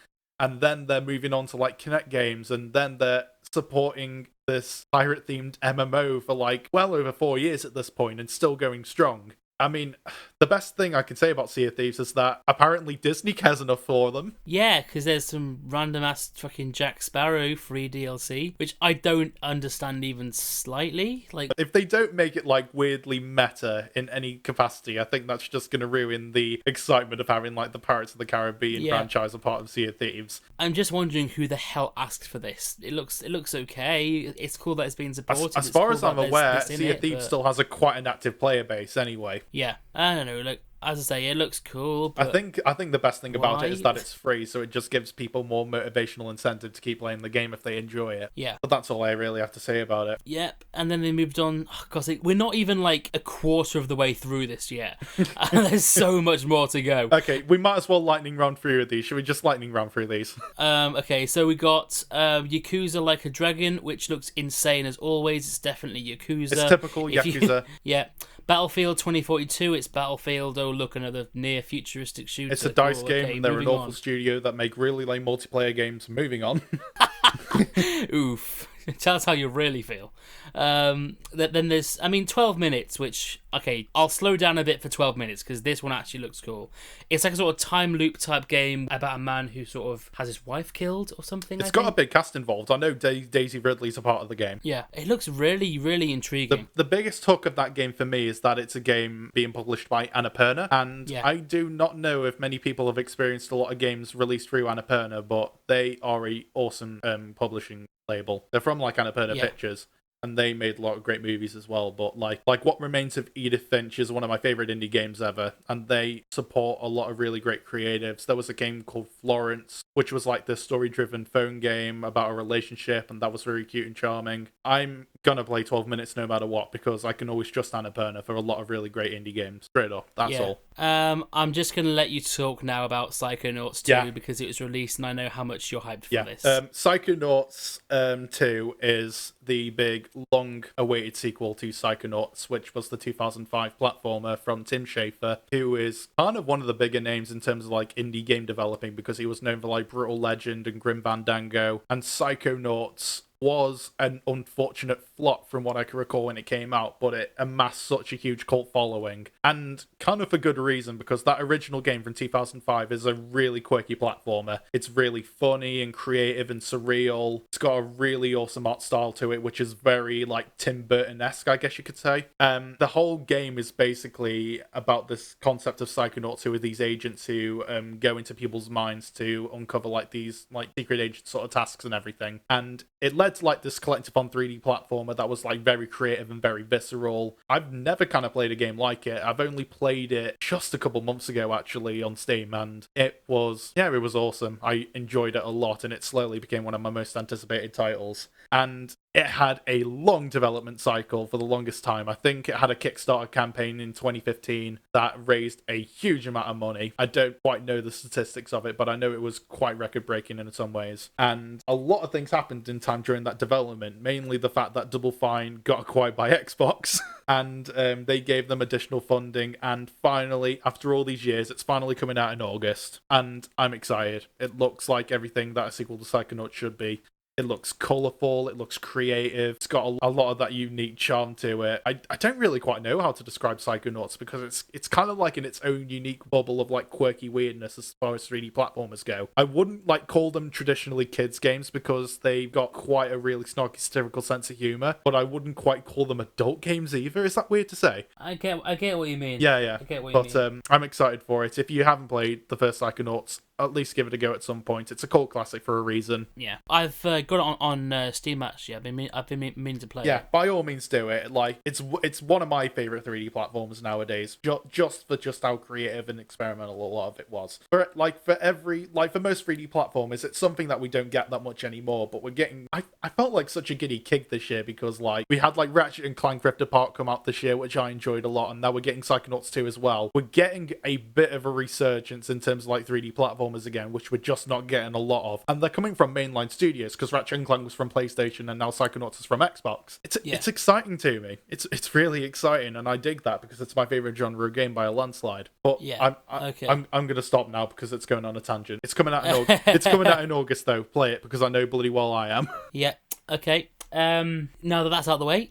And then they're moving on to like Kinect games, and then they're supporting this pirate-themed MMO for like well over 4 years at this point and still going strong. I mean, the best thing I can say about Sea of Thieves is that apparently Disney cares enough for them. Yeah, because there's some random-ass fucking Jack Sparrow free DLC, which I don't understand even slightly. Like, if they don't make it, like, weirdly meta in any capacity, I think that's just going to ruin the excitement of having, like, the Pirates of the Caribbean franchise a part of Sea of Thieves. I'm just wondering who the hell asked for this. It looks okay. It's cool that it's being supported. As far as I'm aware, Sea of Thieves still has quite an active player base anyway. Yeah, I don't know. Like, as I say, it looks cool. But I think the best thing about it is that it's free, so it just gives people more motivational incentive to keep playing the game if they enjoy it. Yeah. But that's all I really have to say about it. Yep. And then they moved on. Oh, God, we're not even like a quarter of the way through this yet. And there's so much more to go. Okay, we might as well lightning round through these. Should we just lightning round through these? Okay, so we got Yakuza Like a Dragon, which looks insane as always. It's definitely Yakuza. It's typical Yakuza. Yeah. Battlefield 2042, it's Battlefield. Oh, look, another near futuristic shooter. It's a DICE game, and they're an awful studio that make really lame multiplayer games. Moving on. Oof. Tell us how you really feel. Then there's, 12 minutes, which, okay, I'll slow down a bit for 12 minutes because this one actually looks cool. It's like a sort of time loop type game about a man who sort of has his wife killed or something. It's got a big cast involved. I know Daisy Ridley's a part of the game. Yeah, it looks really, really intriguing. The biggest hook of that game for me is that it's a game being published by Annapurna, and I do not know if many people have experienced a lot of games released through Annapurna, but they are a awesome publishing label. They're from like Annapurna Pictures, and they made a lot of great movies as well. But like What Remains of Edith Finch is one of my favorite indie games ever, and they support a lot of really great creatives. There was a game called Florence, which was like this story-driven phone game about a relationship, and that was very cute and charming. I'm gonna play 12 minutes no matter what, because I can always trust Annapurna for a lot of really great indie games. Straight up, that's all. I'm just gonna let you talk now about Psychonauts 2 because it was released, and I know how much you're hyped for this. Psychonauts 2 is the big, long-awaited sequel to Psychonauts, which was the 2005 platformer from Tim Schafer, who is kind of one of the bigger names in terms of like indie game developing, because he was known for like Brutal Legend and Grim Fandango, and Psychonauts was an unfortunate flop from what I can recall when it came out, but it amassed such a huge cult following, and kind of for good reason, because that original game from 2005 is a really quirky platformer. It's really funny and creative and surreal. It's got a really awesome art style to it, which is very like Tim Burton-esque, I guess you could say. The whole game is basically about this concept of Psychonauts, who are these agents who go into people's minds to uncover like these like secret agent sort of tasks and everything, and it led to like this collective on 3D platformer that was like very creative and very visceral. I've never kind of played a game like it. I've only played it just a couple months ago actually on Steam, and it was awesome. I enjoyed it a lot, and it slowly became one of my most anticipated titles. And it had a long development cycle for the longest time. I think it had a Kickstarter campaign in 2015 that raised a huge amount of money. I don't quite know the statistics of it, but I know it was quite record-breaking in some ways. And a lot of things happened in time during that development, mainly the fact that Double Fine got acquired by Xbox, and they gave them additional funding, and finally, after all these years, it's finally coming out in August, and I'm excited. It looks like everything that a sequel to Psychonauts should be. It looks colourful. It looks creative. It's got a lot of that unique charm to it. I don't really quite know how to describe Psychonauts because it's kind of like in its own unique bubble of like quirky weirdness as far as 3D platformers go. I wouldn't like call them traditionally kids games because they've got quite a really snarky satirical sense of humor, but I wouldn't quite call them adult games either. Is that weird to say? I get what you mean. Yeah. I get what you mean. I'm excited for it. If you haven't played the first Psychonauts, at least give it a go at some point. It's a cult classic for a reason. Yeah, I've got it on Steam actually. I've been meaning to play. Yeah, it. by all means do it. Like it's one of my favorite 3D platforms nowadays. Just for how creative and experimental a lot of it was. For most 3D platformers, it's something that we don't get that much anymore. But we're getting. I felt like such a giddy kick this year because like we had like Ratchet and Clank Rift Apart come out this year, which I enjoyed a lot, and now we're getting Psychonauts 2 as well. We're getting a bit of a resurgence in terms of like 3D platformers again, which we're just not getting a lot of, and they're coming from mainline studios because Ratchet and Clank was from PlayStation and now Psychonauts is from Xbox. It's exciting to me. It's really exciting, and I dig that because it's my favorite genre of game by a landslide. But yeah, I'm gonna stop now because it's going on a tangent. It's coming out it's coming out in August though. Play it because I know bloody well I am. Yeah. Okay. Now that that's out of the way,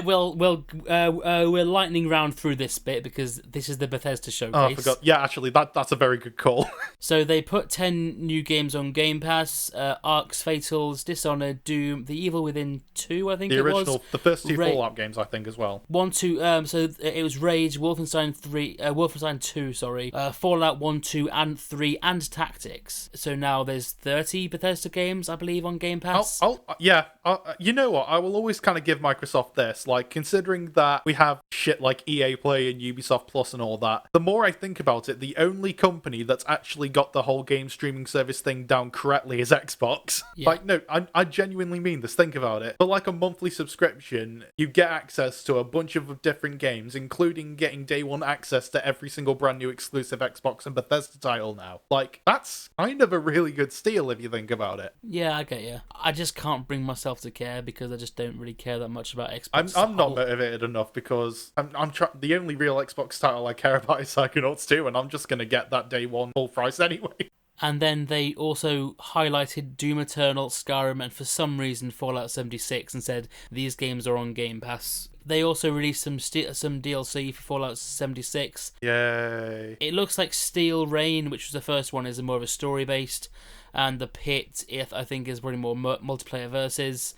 we're lightning round through this bit because this is the Bethesda showcase. Oh, I forgot. Yeah, actually, that's a very good call. So they put 10 new games on Game Pass: Arcs, Fatals, Dishonored, Doom, The Evil Within 2. I think the it original, was the first two Fallout games, I think as well. 1, 2. So it was Rage, Wolfenstein 3, Wolfenstein 2. Sorry, Fallout 1, 2, and 3, and Tactics. So now there's 30 Bethesda games, I believe, on Game Pass. You know what? I will always kind of give Microsoft this, like, considering that we have shit like EA Play and Ubisoft Plus and all that, the more I think about it, the only company that's actually got the whole game streaming service thing down correctly is Xbox. Yeah. Like, no, I genuinely mean this. Think about it. For like a monthly subscription, you get access to a bunch of different games, including getting day one access to every single brand new exclusive Xbox and Bethesda title now. Like, that's kind of a really good steal if you think about it. Yeah, I get you. I just can't bring myself to care because I just don't really care that much about Xbox. I'm not motivated enough because the only real Xbox title I care about is Psychonauts 2, and I'm just gonna get that day one full price anyway. And then they also highlighted Doom Eternal, Skyrim, and for some reason Fallout 76 and said these games are on Game Pass. They also released some DLC for Fallout 76. Yay. It looks like Steel Rain, which was the first one, is more of a story-based, and The Pit, I think, is probably more multiplayer versus.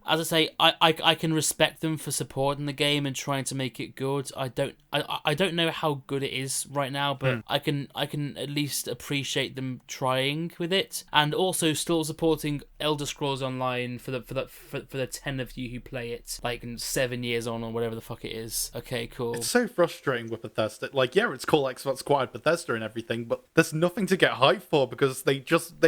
As I say, I can respect them for supporting the game and trying to make it good. I don't know how good it is right now, but I can at least appreciate them trying with it, and also still supporting Elder Scrolls Online for the 10 of you who play it, like 7 years on or whatever the fuck it is. Okay, cool. It's so frustrating with Bethesda. Like, yeah, it's cool Xbox acquired Bethesda and everything, but there's nothing to get hyped for because they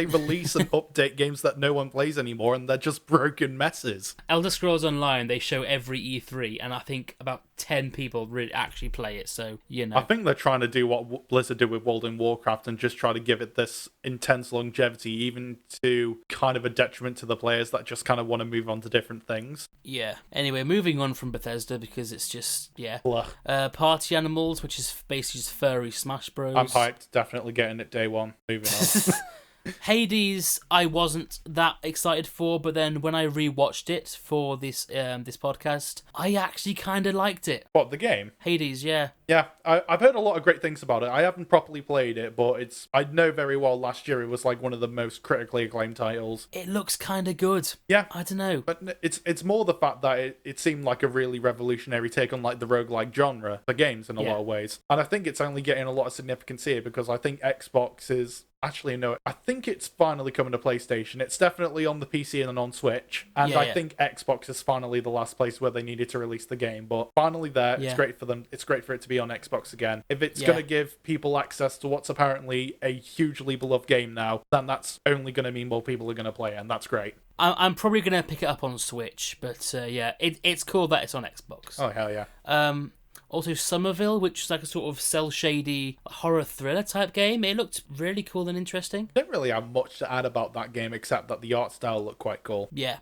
release and update games that no one plays anymore, and they're just broken messes. Elder Scrolls Online, they show every E3, and I think about 10 people really actually play it, so, you know. I think they're trying to do what Blizzard did with World of Warcraft and just try to give it this intense longevity, even to kind of a detriment to the players that just kind of want to move on to different things. Yeah. Anyway, moving on from Bethesda, because it's just, yeah. Party Animals, which is basically just furry Smash Bros. I'm hyped, definitely getting it day one. Moving on. Hades, I wasn't that excited for, but then when I rewatched it for this podcast, I actually kind of liked it. What, the game? Hades, yeah. Yeah, I've heard a lot of great things about it. I haven't properly played it, but I know very well last year it was like one of the most critically acclaimed titles. It looks kind of good. Yeah. I don't know. But it's more the fact that it seemed like a really revolutionary take on like the roguelike genre for games in a lot of ways. And I think it's only getting a lot of significance here because I think Xbox is... Actually, no, I think it's finally coming to PlayStation. It's definitely on the PC and on Switch. And I think Xbox is finally the last place where they needed to release the game. But finally there, it's great for them. It's great for it to be on Xbox again. If it's going to give people access to what's apparently a hugely beloved game now, then that's only going to mean more people are going to play it, and that's great. I'm probably going to pick it up on Switch, but it's cool that it's on Xbox. Oh, hell yeah. Also, Somerville, which is like a sort of cel-shady horror thriller type game. It looked really cool and interesting. I don't really have much to add about that game except that the art style looked quite cool. Yeah.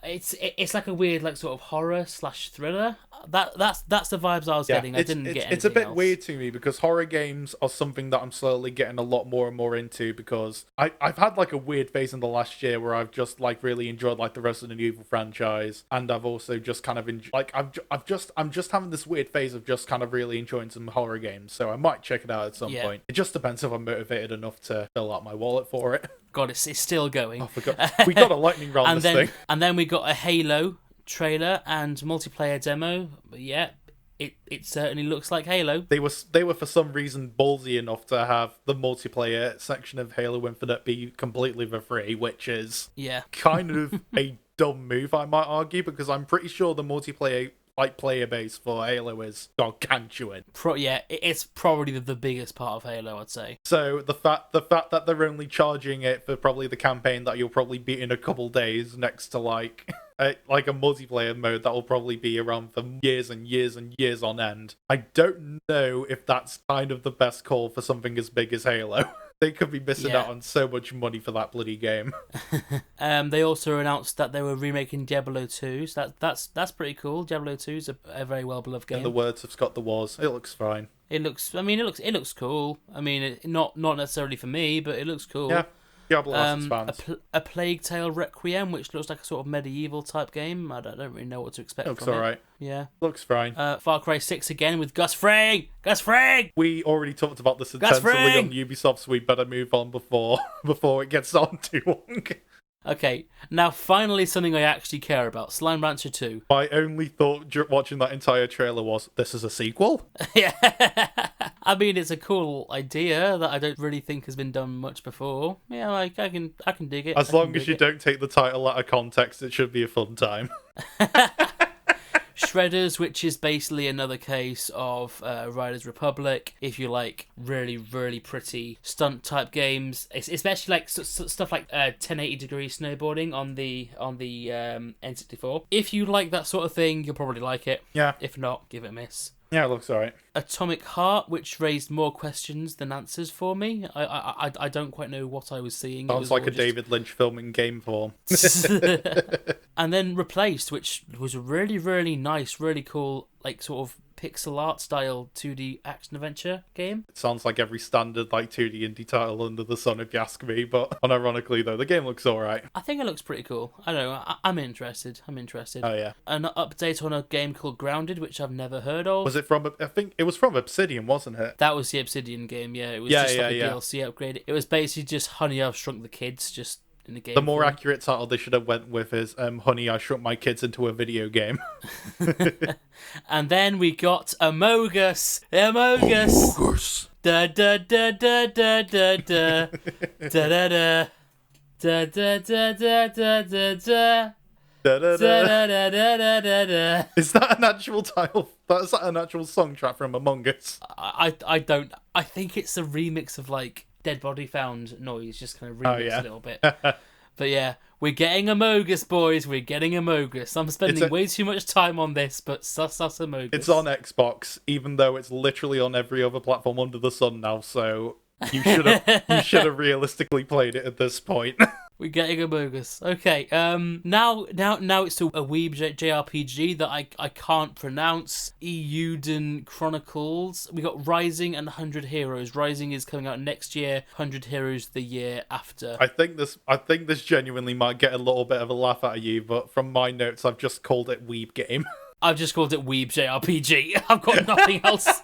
it's like a weird like sort of horror slash thriller. That's the vibes I was getting. I didn't get anything It's a bit else. weird to me because horror games are something that I'm slowly getting a lot more and more into because I've had like a weird phase in the last year where I've just like really enjoyed like the Resident Evil franchise, and I've also just kind of I'm just having this weird phase of just kind of really enjoying some horror games. So I might check it out at some point. It just depends if I'm motivated enough to fill out my wallet for it. God, it's still going. I forgot. We got a lightning round this thing. And then we got a Halo trailer and multiplayer demo. But yeah, it certainly looks like Halo. They were for some reason ballsy enough to have the multiplayer section of Halo Infinite be completely for free, which is kind of a dumb move, I might argue, because I'm pretty sure the multiplayer like player base for Halo is gargantuan. It's probably the biggest part of Halo, I'd say. So the fact that they're only charging it for probably the campaign that you'll probably beat in a couple days, next to like a multiplayer mode that will probably be around for years and years and years on end. I don't know if that's kind of the best call for something as big as Halo. They could be missing out on so much money for that bloody game. They also announced that they were remaking Diablo 2, so that's pretty cool. Diablo 2 is a very well beloved game. In the words of Scott the Wars, it looks fine. It looks cool. I mean, not necessarily for me, but it looks cool. Yeah. Diablo has its fans. A Plague Tale Requiem, which looks like a sort of medieval type game. I don't really know what to expect looks from it. alright. Yeah. Looks fine. Far Cry 6 again with Gus Fring! Gus Fring! We already talked about this intensively on Ubisoft, so we better move on before it gets on too long. Okay, now finally something I actually care about. Slime Rancher 2. My only thought watching that entire trailer was, this is a sequel? Yeah. I mean, it's a cool idea that I don't really think has been done much before. Yeah, like, I can dig it. As long as you don't take the title out of context, it should be a fun time. Shredders, which is basically another case of Riders Republic. If you like really, really pretty stunt type games, especially like stuff like 1080 degree snowboarding on the N64. If you like that sort of thing, you'll probably like it. Yeah. If not, give it a miss. Yeah, it looks alright. Atomic Heart, which raised more questions than answers for me. I don't quite know what I was seeing. Sounds like a David Lynch film in game form. And then Replaced, which was a really, really nice, really cool, like sort of pixel art style 2D action adventure game. It sounds like every standard like 2D indie title under the sun, if you ask me, but unironically though, the game looks alright. I think it looks pretty cool. I don't know, I'm interested. Oh yeah. An update on a game called Grounded, which I've never heard of. Was it from, I think it was from Obsidian, wasn't it? That was the Obsidian game, yeah. It was just like a DLC upgrade. It was basically just Honey, I've Shrunk the Kids, just in the game. The more accurate title they should have went with is Honey, I Shrunk My Kids into a Video Game. And then we got Amogus. Amogus. Da da da da da da da da da da da da da da da da da. Is that an actual title? Is that an actual song track from Among Us? I don't. I think it's a remix of like Dead Body Found noise, just kind of remixed a little bit. But yeah, we're getting Amogus, boys. We're getting Amogus. I'm spending way too much time on this, but sus Amogus. It's on Xbox, even though it's literally on every other platform under the sun now. So you should have realistically played it at this point. We're getting Amogus. Okay, now it's a weeb JRPG that I can't pronounce. Euden Chronicles. We got Rising and 100 Heroes. Rising is coming out next year. 100 Heroes the year after. I think this genuinely might get a little bit of a laugh out of you, but from my notes, I've just called it Weeb Game. I've just called it Weeb JRPG. I've got nothing else.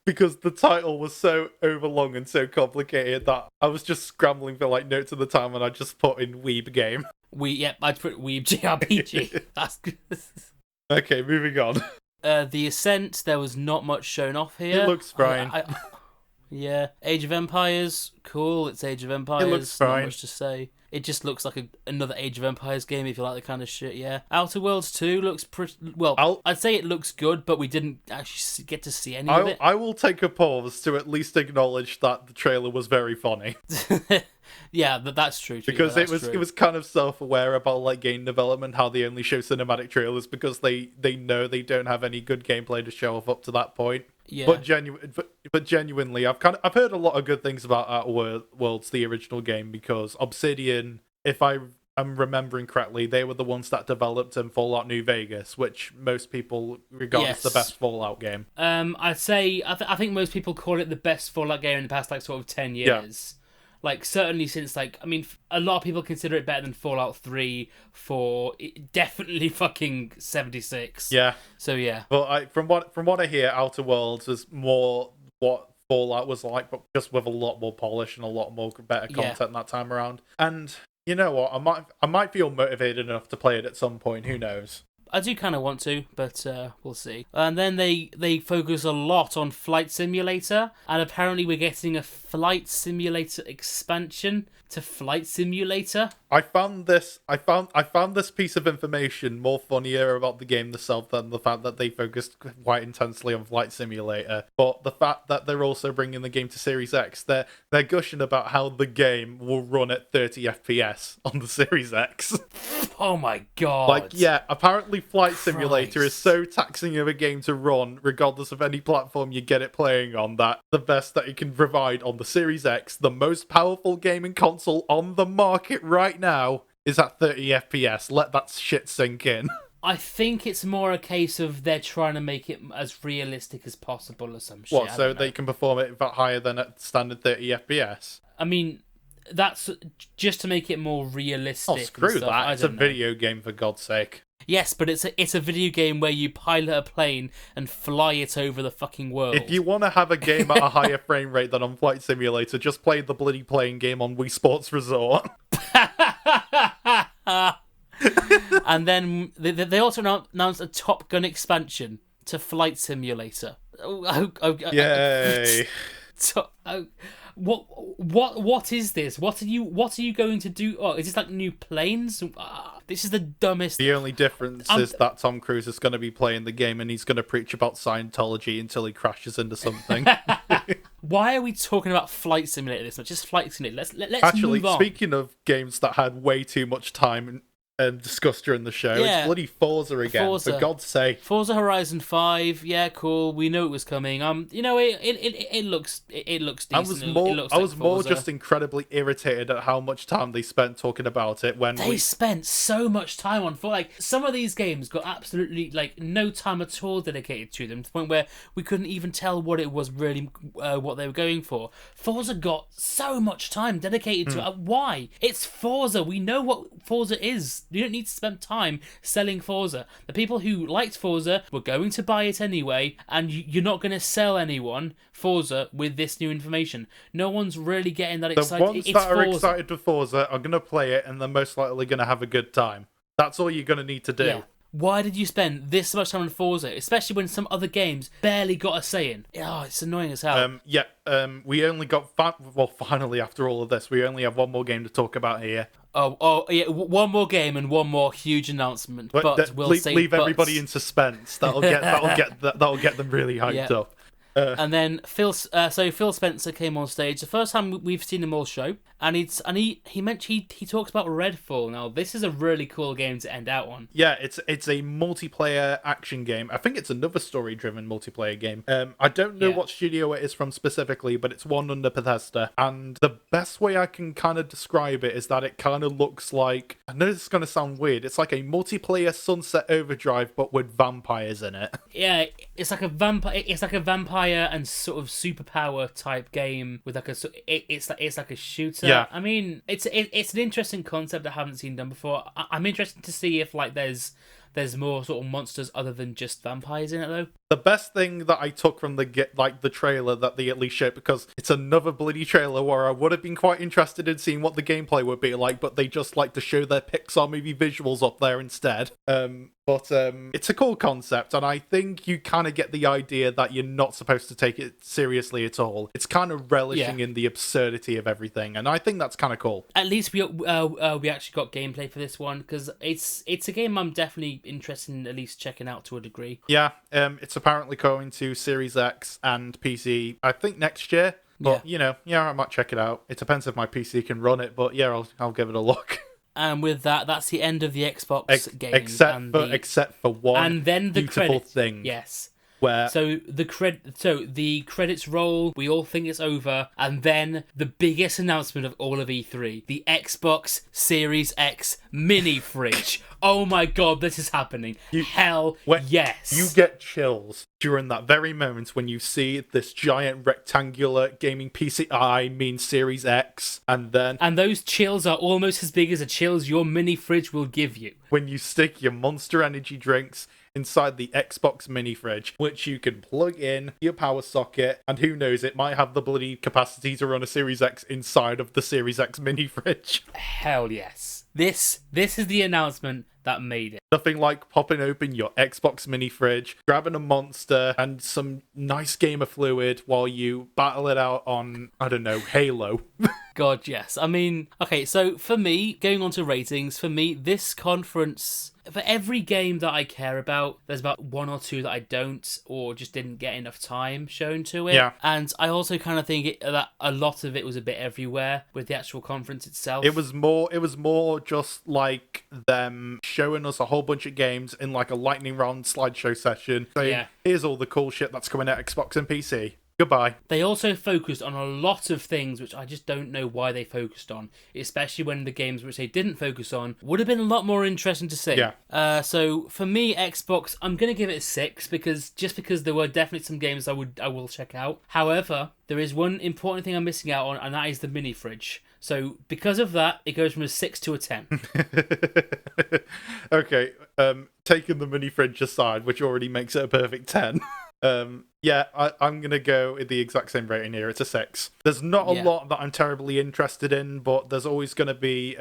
Because the title was so overlong and so complicated that I was just scrambling for like notes at the time, and I just put in Weeb Game. I'd put Weeb JRPG. That's good. Okay, moving on. The Ascent, there was not much shown off here. It looks fine. Yeah. Age of Empires, cool. It's Age of Empires. It looks fine. Not much to say. It just looks like another Age of Empires game if you like the kind of shit, yeah. Outer Worlds 2 looks pretty... Well, I'd say it looks good, but we didn't actually get to see any of it. I will take a pause to at least acknowledge that the trailer was very funny. Yeah, that's true. Because it was kind of self-aware about like game development, how they only show cinematic trailers because they know they don't have any good gameplay to show off up to that point. Yeah. But genuinely, I've heard a lot of good things about Outer Worlds, the original game, because Obsidian, if I'm remembering correctly, they were the ones that developed Fallout New Vegas, which most people regard as the best Fallout game. I'd say I think most people call it the best Fallout game in the past like sort of 10 years. Like, certainly since, like, I mean, a lot of people consider it better than Fallout 3, 4, definitely fucking 76. Yeah. So, yeah. But from what I hear, Outer Worlds is more what Fallout was like, but just with a lot more polish and a lot more better content that time around. And you know what? I might feel motivated enough to play it at some point. Who knows? I do kind of want to, but we'll see. And then they focus a lot on Flight Simulator, and apparently we're getting a Flight Simulator expansion to Flight Simulator. I found this piece of information more funnier about the game itself than the fact that they focused quite intensely on Flight Simulator. But the fact that they're also bringing the game to Series X, they're gushing about how the game will run at 30 FPS on the Series X. Oh my god! Like, yeah, apparently Flight Simulator is so taxing of a game to run, regardless of any platform you get it playing on, that the best that it can provide on the Series X, the most powerful gaming console on the market right now, is at 30 FPS. Let that shit sink in. I think it's more a case of they're trying to make it as realistic as possible or some shit. What, so they can perform it higher than at standard 30 FPS? I mean, that's just to make it more realistic. Oh, screw that. It's a video game, for God's sake. Yes, but it's a video game where you pilot a plane and fly it over the fucking world. If you want to have a game at a higher frame rate than on Flight Simulator, just play the bloody plane game on Wii Sports Resort. And then they also announced a Top Gun expansion to Flight Simulator. Yay! What is this? What are you going to do? Oh, is this like new planes? This is the dumbest. The only difference is that Tom Cruise is going to be playing the game and he's going to preach about Scientology until he crashes into something. Why are we talking about Flight Simulator this much? Just Flight Simulator. Let's actually move on. Speaking of games that had way too much time and discussed during the show, it's bloody Forza again. For God's sake. Forza Horizon 5, yeah, cool. We knew it was coming. You know, it looks decent. I was more just incredibly irritated at how much time they spent talking about it when they spent so much time on Forza. Like, some of these games got absolutely like no time at all dedicated to them, to the point where we couldn't even tell what it was really what they were going for. Forza got so much time dedicated to it. Why? It's Forza. We know what Forza is. You don't need to spend time selling Forza. The people who liked Forza were going to buy it anyway, and you're not going to sell anyone Forza with this new information. No one's really getting that excited. The ones that are excited for Forza are going to play it, and they're most likely going to have a good time. That's all you're going to need to do. Yeah. Why did you spend this much time on Forza, especially when some other games barely got a say in? Oh, it's annoying as hell. We only got finally, after all of this, we only have one more game to talk about here. Oh, yeah, one more game and one more huge announcement. But we'll leave everybody in suspense. That'll get them really hyped up. And then Phil Spencer came on stage. The first time we've seen him all show, and he talks about Redfall. Now, this is a really cool game to end out on. Yeah, it's a multiplayer action game. I think it's another story-driven multiplayer game. I don't know what studio it is from specifically, but it's one under Bethesda. And the best way I can kind of describe it is that it kind of looks like, I know this is going to sound weird, it's like a multiplayer Sunset Overdrive, but with vampires in it. Yeah, it's like a vampire and sort of superpower type game with like it's like a shooter. Yeah. I mean, it's an interesting concept I haven't seen done before. I'm interested to see if like there's more sort of monsters other than just vampires in it though. The best thing that I took from the trailer that they at least showed, because it's another bloody trailer where I would have been quite interested in seeing what the gameplay would be like, but they just like to show their Pixar movie visuals up there instead. But it's a cool concept, and I think you kind of get the idea that you're not supposed to take it seriously at all. It's kind of relishing in the absurdity of everything, and I think that's kind of cool. At least we actually got gameplay for this one, because it's a game I'm definitely interested in at least checking out to a degree. Yeah, it's apparently going to Series X and PC, I think next year. But I might check it out. It depends if my PC can run it, but I'll give it a look. And with that's the end of the Xbox game. Except for one and then the beautiful thing. Yes. where So the credits roll, we all think it's over, and then the biggest announcement of all of E3, the Xbox Series X mini fridge. Oh my god, this is happening. Yes. You get chills during that very moment when you see this giant rectangular gaming PCI mean Series X, and those chills are almost as big as the chills your mini fridge will give you. When you stick your Monster Energy drinks inside the Xbox mini fridge, which you can plug in your power socket, and who knows, it might have the bloody capacity to run a Series X inside of the Series X mini fridge. Hell yes. This is the announcement that made it. Nothing like popping open your Xbox mini fridge, grabbing a Monster and some nice gamer fluid while you battle it out on, I don't know, Halo. God, yes. I mean, okay, so for me, going on to ratings, for me, this conference, for every game that I care about, there's about one or two that I don't, or just didn't get enough time shown to it. Yeah. And I also kind of think that a lot of it was a bit everywhere with the actual conference itself. It was more just like them showing us a whole bunch of games in like a lightning round slideshow session. Saying, here's all the cool shit that's coming out Xbox and PC. Goodbye. They also focused on a lot of things which I just don't know why they focused on, especially when the games which they didn't focus on would have been a lot more interesting to see. Yeah. So for me, Xbox, I'm going to give it a 6 because there were definitely some games I will check out. However, there is one important thing I'm missing out on, and that is the mini fridge. So because of that, it goes from a 6 to a 10. Okay, taking the mini fridge aside, which already makes it a perfect 10. Yeah, I'm going to go with the exact same rating here. It's a 6. There's not a lot that I'm terribly interested in, but there's always going to be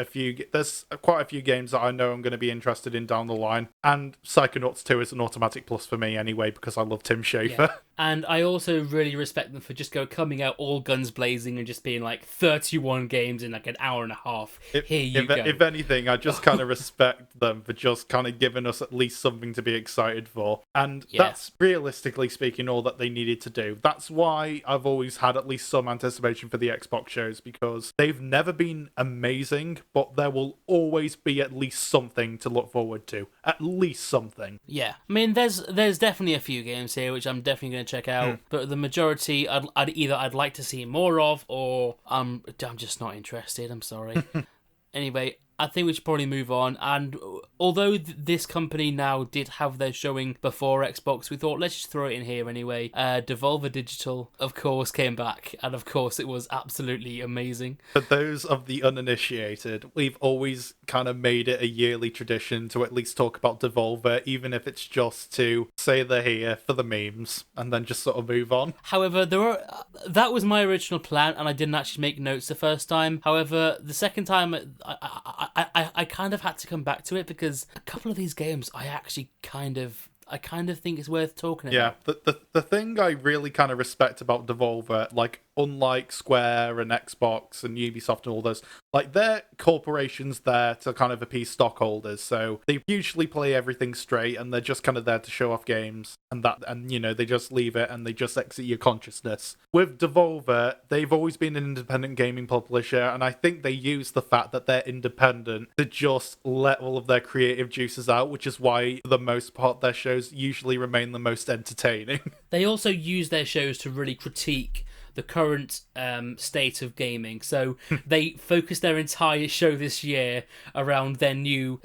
there's quite a few games that I know I'm going to be interested in down the line. And Psychonauts 2 is an automatic plus for me anyway, because I love Tim Schafer. Yeah. And I also really respect them for just coming out all guns blazing and just being like 31 games in like an hour and a half. Here you go. If anything, I just kind of respect them for just kind of giving us at least something to be excited for. And that's, realistically speaking, all that they needed to do. That's why I've always had at least some anticipation for the Xbox shows, because they've never been amazing, but there will always be at least something to look forward to. At least something. Yeah. I mean, there's definitely a few games here which I'm definitely going to check out, but the majority I'd like to see more of, or I'm just not interested. I'm sorry. Anyway, I think we should probably move on. And although this company now did have their showing before Xbox, we thought let's just throw it in here anyway. Devolver Digital, of course, came back, and of course it was absolutely amazing. For those of the uninitiated, we've always kind of made it a yearly tradition to at least talk about Devolver, even if it's just to say they're here for the memes and then just sort of move on. However, that was my original plan, and I didn't actually make notes the first time. However, the second time, I kind of had to come back to it because a couple of these games I actually kind of think it's worth talking about. Yeah, the thing I really kind of respect about Devolver, like, unlike Square and Xbox and Ubisoft and all those, like, they're corporations there to kind of appease stockholders, so they usually play everything straight, and they're just kind of there to show off games, and you know, they just leave it, and they just exit your consciousness. With Devolver, they've always been an independent gaming publisher, and I think they use the fact that they're independent to just let all of their creative juices out, which is why, for the most part, their shows usually remain the most entertaining. They also use their shows to really critique the current state of gaming. So they focused their entire show this year around their new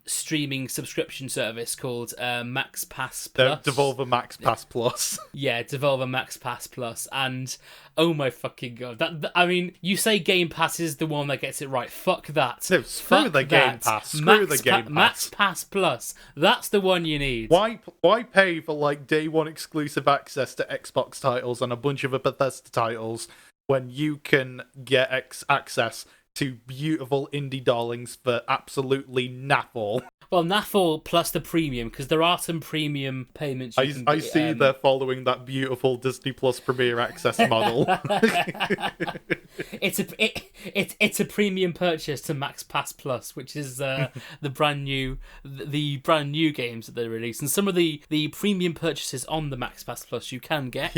streaming subscription service called Max Pass Plus. Devolver Max Pass Plus. Yeah, Devolver Max Pass Plus. And oh my fucking god. I mean, you say Game Pass is the one that gets it right. Fuck that. No, screw the Game Pass. Screw the Game Pass. Max Pass Plus. That's the one you need. Why pay for like day one exclusive access to Xbox titles and a bunch of Bethesda titles when you can get access to beautiful indie darlings for absolutely naff all? Well, naff plus the premium, because there are some premium payments. I see they're following that beautiful Disney Plus Premier Access model. It's a premium purchase to Max Pass Plus, which is the brand new games that they released, and some of the premium purchases on the Max Pass Plus you can get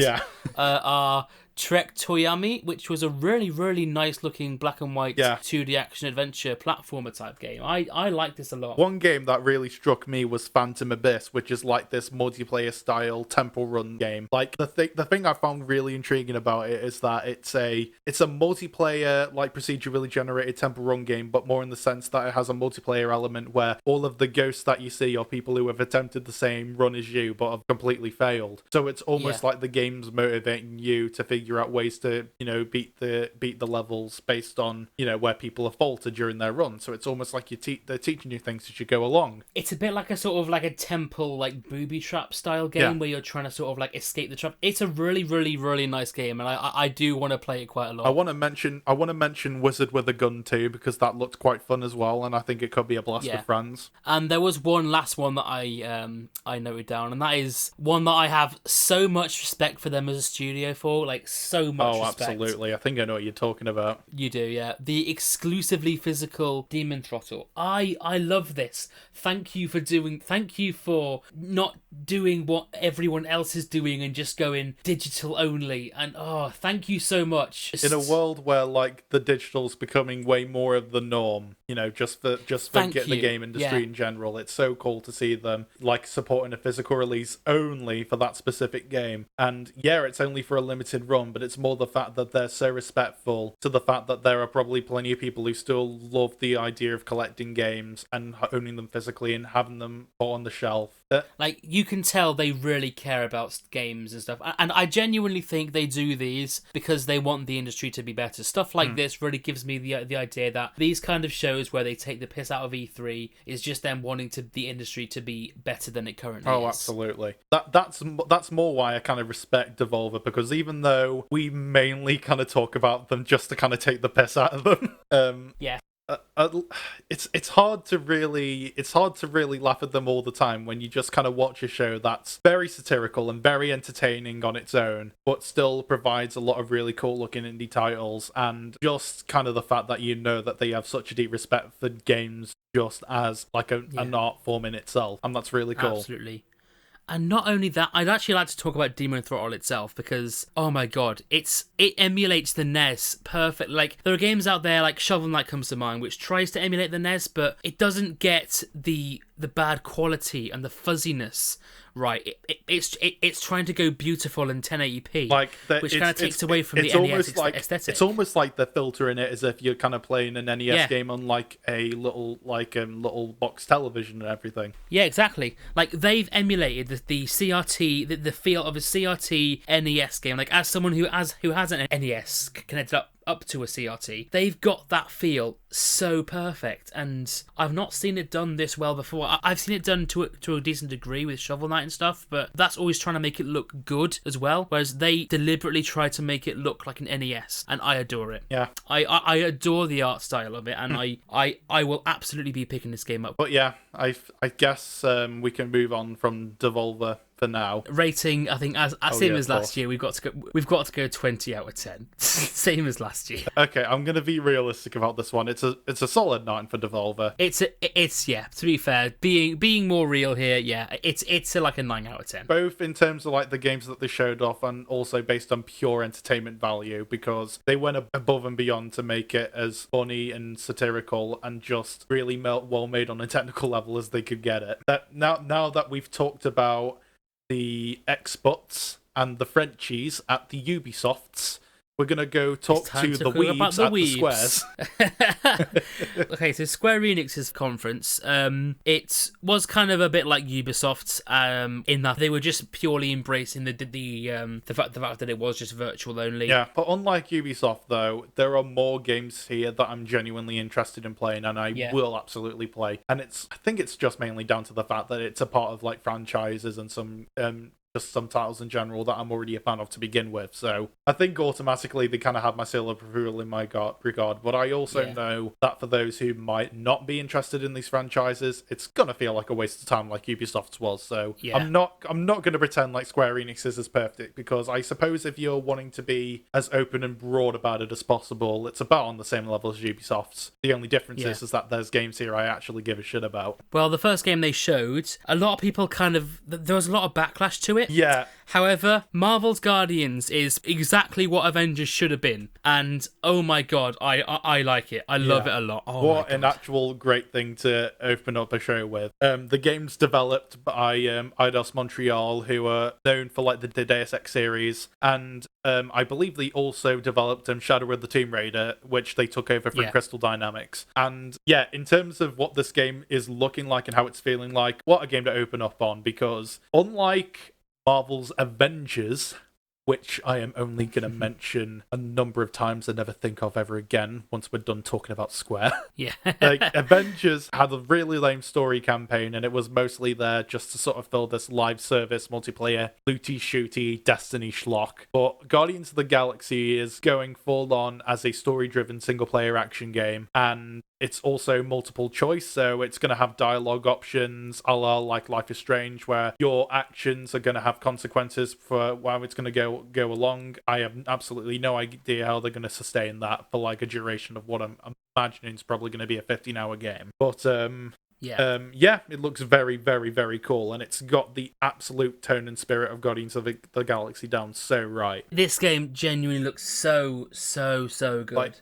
are Trek Toyami, which was a really, really nice looking black and white Yeah. 2D action adventure platformer type game. I like this a lot. One game that really struck me was Phantom Abyss, which is like this multiplayer style temple run game. Like the thing I found really intriguing about it is that it's a multiplayer like procedurally generated temple run game, but more in the sense that it has a multiplayer element where all of the ghosts that you see are people who have attempted the same run as you but have completely failed. So it's almost like the game's motivating you to figure out ways to, you know, beat the levels based on, you know, where people have faltered during their run. So it's almost like they're teaching you things as you go along. It's a bit like a sort of like a temple like booby trap style game where you're trying to sort of like escape the trap. It's a really, really, really nice game, and I do want to play it quite a lot. I want to mention Wizard with a Gun too, because that looked quite fun as well, and I think it could be a blast with friends. And there was one last one that I noted down, and that is one that I have so much respect for them as a studio for, like so much respect. Absolutely. I think I know what you're talking about. You do, yeah. The exclusively physical Demon Throttle. I love this. Thank you for not doing what everyone else is doing and just going digital only. And thank you so much. In a world where like the digital's becoming way more of the norm, you know, just for the game industry in general, it's so cool to see them like supporting a physical release only for that specific game. And yeah, it's only for a limited run, but it's more the fact that they're so respectful to the fact that there are probably plenty of people who still love the idea of collecting games and owning them physically and having them put on the shelf. Like, you can tell they really care about games and stuff. And I genuinely think they do these because they want the industry to be better. Stuff like this really gives me the idea that these kind of shows where they take the piss out of E3 is just them wanting the industry to be better than it currently is. Oh, absolutely. That's more why I kind of respect Devolver, because even though we mainly kind of talk about them just to kind of take the piss out of them, it's hard to really laugh at them all the time when you just kind of watch a show that's very satirical and very entertaining on its own, but still provides a lot of really cool looking indie titles, and just kind of the fact that you know that they have such a deep respect for games just as like an art form in itself, and that's really cool. Absolutely. And not only that, I'd actually like to talk about Demon Throttle itself, because, oh my god, it emulates the NES perfect. Like, there are games out there, like Shovel Knight comes to mind, which tries to emulate the NES, but it doesn't get the bad quality and the fuzziness right. It's trying to go beautiful in 1080p, which kind of takes away from the NES aesthetic. It's almost like they're filtering it as if you're kind of playing an NES game on like a little box television and everything. Yeah, exactly. Like, they've emulated the CRT, the feel of a CRT NES game. Like, as someone who has an NES connected up to a CRT, they've got that feel so perfect, and I've not seen it done this well before. I've seen it done to a decent degree with Shovel Knight and stuff, but that's always trying to make it look good as well, whereas they deliberately try to make it look like an NES, and I adore it. Yeah. I adore the art style of it, and I will absolutely be picking this game up. But yeah, I guess we can move on from Devolver for now. Rating, I think, as same as last year, we've got to go 20 out of 10. Same as last year. Okay, I'm gonna be realistic about this one. It's a solid 9 for Devolver. It's yeah. To be fair, being more real here, yeah, it's like a 9 out of 10. Both in terms of like the games that they showed off, and also based on pure entertainment value, because they went above and beyond to make it as funny and satirical and just really well made on a technical level as they could get it. Now that we've talked about the Xbox and the Frenchies at the Ubisofts, we're going to go talk to the weebs at the Squares. Okay, so Square Enix's conference, it was kind of a bit like Ubisoft's, in that they were just purely embracing the fact that it was just virtual only. Yeah, but unlike Ubisoft, though, there are more games here that I'm genuinely interested in playing, and I will absolutely play. And I think it's just mainly down to the fact that it's a part of like franchises and some titles in general that I'm already a fan of to begin with. So I think automatically they kind of have my seal of approval in my regard. But I also know that for those who might not be interested in these franchises, it's gonna feel like a waste of time, like Ubisoft's was. So I'm not gonna pretend like Square Enix's is perfect, because I suppose if you're wanting to be as open and broad about it as possible, it's about on the same level as Ubisoft's. The only difference is that there's games here I actually give a shit about. Well, the first game they showed, a lot of people there was a lot of backlash to it, it. Yeah. However, Marvel's Guardians is exactly what Avengers should have been, and oh my god, I like it. I love it a lot. Oh what my an god. actual great thing to open up a show with. The game's developed by Eidos Montreal, who are known for like the Deus Ex series, and I believe they also developed Shadow of the Tomb Raider, which they took over from Crystal Dynamics. And yeah, in terms of what this game is looking like and how it's feeling like, what a game to open up on, because unlike Marvel's Avengers, which I am only going to mention a number of times and never think of ever again once we're done talking about Square. Yeah. Like, Avengers had a really lame story campaign, and it was mostly there just to sort of fill this live service, multiplayer, looty-shooty, Destiny schlock. But Guardians of the Galaxy is going full on as a story-driven single-player action game, and it's also multiple choice, so it's going to have dialogue options, a la like Life is Strange, where your actions are going to have consequences for how it's going to go along. I have absolutely no idea how they're going to sustain that for like a duration of what I'm imagining is probably going to be a 15-hour game. But it looks very, very, very cool, and it's got the absolute tone and spirit of Guardians of the Galaxy down so right. This game genuinely looks so good.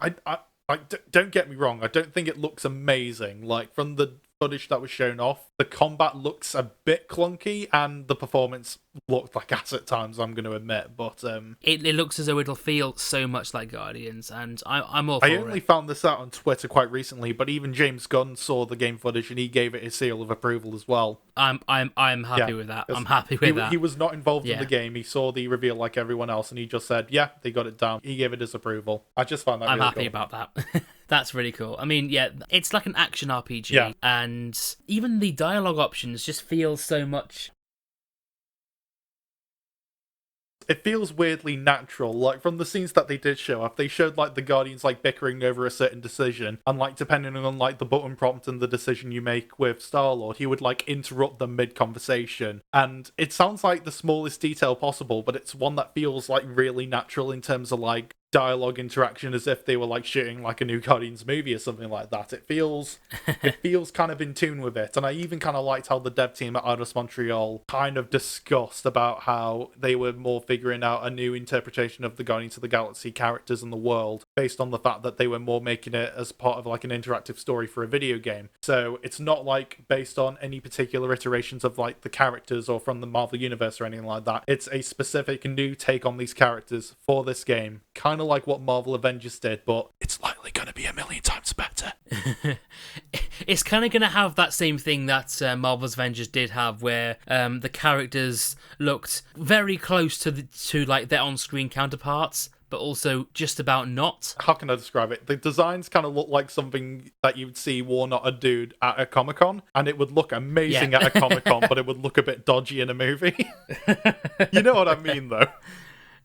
Don't get me wrong, I don't think it looks amazing. Like, from the footage that was shown off, the combat looks a bit clunky, and the performance looked like ass at times, I'm going to admit, but it looks as though it'll feel so much like Guardians, and I'm all for it. I only found this out on Twitter quite recently, but even James Gunn saw the game footage and he gave it his seal of approval as well. I'm happy with that. I'm happy with that. He was not involved in the game. He saw the reveal like everyone else, and he just said, "Yeah, they got it down." He gave it his approval. I just found that I'm really happy cool. about that. That's really cool. I mean, yeah, it's like an action RPG, and even the dialogue options just feel so much. It feels weirdly natural, like from the scenes that they did show up, they showed like the Guardians like bickering over a certain decision, and like depending on like the button prompt and the decision you make with Star-Lord, he would like interrupt them mid-conversation, and it sounds like the smallest detail possible, but it's one that feels like really natural in terms of like dialogue interaction, as if they were like shooting like a new Guardians movie or something like that. It feels kind of in tune with it, and I even kind of liked how the dev team at Eidos Montreal kind of discussed about how they were more figuring out a new interpretation of the Guardians of the Galaxy characters in the world based on the fact that they were more making it as part of like an interactive story for a video game. So it's not like based on any particular iterations of like the characters or from the Marvel universe or anything like that. It's a specific new take on these characters for this game, kind of like what Marvel Avengers did, but it's likely going to be a million times better. It's kind of going to have that same thing that Marvel's Avengers did have, where the characters looked very close to like their on-screen counterparts, but also just about not. How can I describe it? The designs kind of look like something that you'd see worn on a dude at a Comic-Con, and it would look amazing at a Comic-Con, but it would look a bit dodgy in a movie. You know what I mean, though?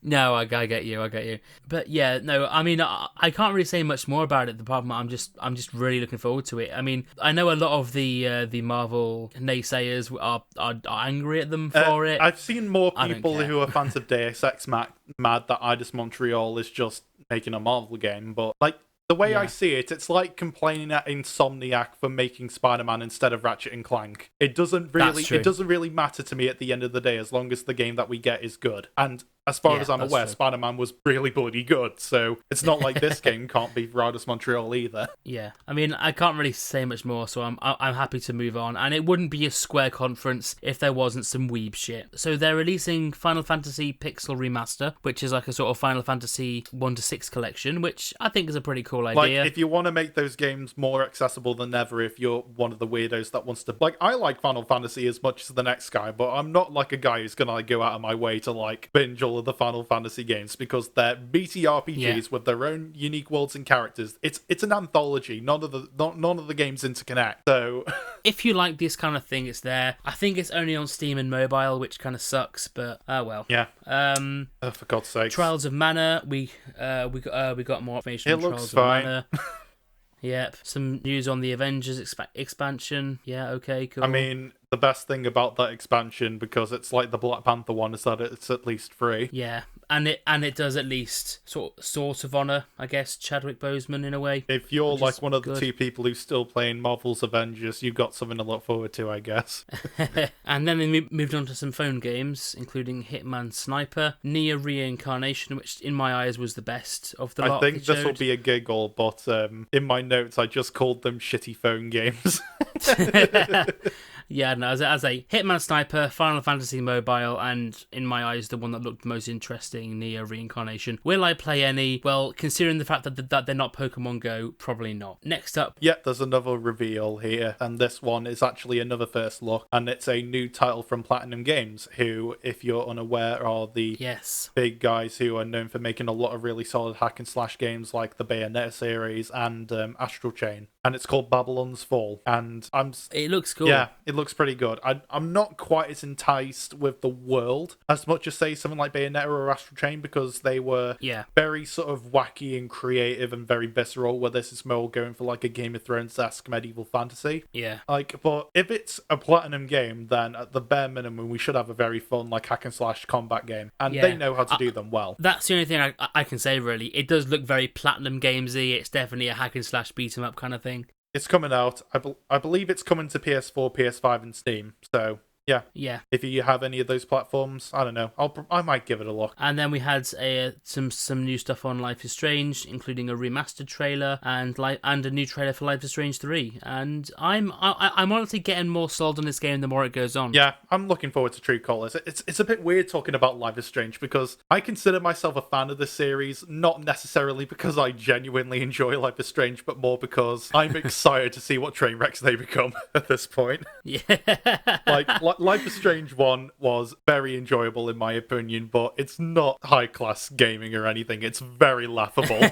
No, I get you. But yeah, no, I mean, I can't really say much more about it. The problem, I'm just really looking forward to it. I mean, I know a lot of the Marvel naysayers are angry at them for it. I've seen more people who are fans of Deus Ex mad that Eidos Montreal is just making a Marvel game, but like, the way I see it, it's like complaining at Insomniac for making Spider-Man instead of Ratchet and Clank. It doesn't really matter to me at the end of the day, as long as the game that we get is good. And as far as I'm aware, Spider-Man was really bloody good, so it's not like this game can't be Eidos Montreal either. Yeah, I mean, I can't really say much more, so I'm happy to move on. And it wouldn't be a Square conference if there wasn't some weeb shit. So they're releasing Final Fantasy Pixel Remaster, which is like a sort of Final Fantasy 1-6 collection, which I think is a pretty cool idea. Like, if you want to make those games more accessible than ever, if you're one of the weirdos that wants to... Like, I like Final Fantasy as much as the next guy, but I'm not like a guy who's gonna like go out of my way to like binge all of the Final Fantasy games, because they're meaty RPGs with their own unique worlds and characters. It's an anthology. None of the games interconnect. So if you like this kind of thing, it's there. I think it's only on Steam and mobile, which kind of sucks, but oh well. Yeah. For God's sake. Trials of Mana. We got more information. It on looks Trials fine. Of Mana. Yep. Some news on the Avengers expansion. Yeah. Okay. Cool. I mean, the best thing about that expansion, because it's like the Black Panther one, is that it's at least free. Yeah, and it does at least sort of honor, I guess, Chadwick Boseman in a way. If you're Which like is one of the good. two people who's still playing Marvel's Avengers, you've got something to look forward to, I guess. And then they moved on to some phone games, including Hitman Sniper, Nia Reincarnation, which in my eyes was the best of the lot. I think this will be a giggle, but in my notes I just called them shitty phone games. Yeah, no, as a Hitman Sniper, Final Fantasy Mobile, and in my eyes, the one that looked most interesting, Nia Reincarnation. Will I play any? Well, considering the fact that they're not Pokemon Go, probably not. Next up. Yeah, there's another reveal here, and this one is actually another first look, and it's a new title from Platinum Games, who, if you're unaware, are the big guys who are known for making a lot of really solid hack and slash games like the Bayonetta series and Astral Chain. And it's called Babylon's Fall, and it looks cool. Yeah, it looks pretty good. I'm not quite as enticed with the world as much as, say, something like Bayonetta or Astral Chain, because they were very sort of wacky and creative and very visceral, where this is more going for like a Game of Thrones-esque medieval fantasy. Yeah. But if it's a Platinum game, then at the bare minimum, we should have a very fun like hack and slash combat game, and they know how to do them well. That's the only thing I can say, really. It does look very Platinum Gamesy. It's definitely a hack and slash beat 'em up kind of thing. It's coming out. I believe it's coming to PS4, PS5, and Steam. So yeah. If you have any of those platforms, I don't know. I might give it a look. And then we had some new stuff on Life is Strange, including a remastered trailer and a new trailer for Life is Strange 3. And I'm honestly getting more sold on this game the more it goes on. Yeah, I'm looking forward to True Colours. It's a bit weird talking about Life is Strange, because I consider myself a fan of this series, not necessarily because I genuinely enjoy Life is Strange, but more because I'm excited to see what train wrecks they become at this point. Yeah. like Life is Strange 1 was very enjoyable in my opinion, but it's not high-class gaming or anything. It's very laughable.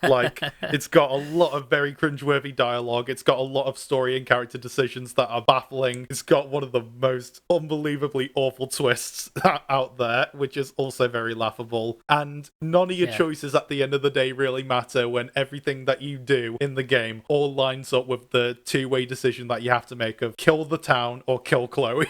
Like, it's got a lot of very cringeworthy dialogue. It's got a lot of story and character decisions that are baffling. It's got one of the most unbelievably awful twists out there, which is also very laughable. And none of your choices at the end of the day really matter when everything that you do in the game all lines up with the two-way decision that you have to make of kill the town or kill Chloe.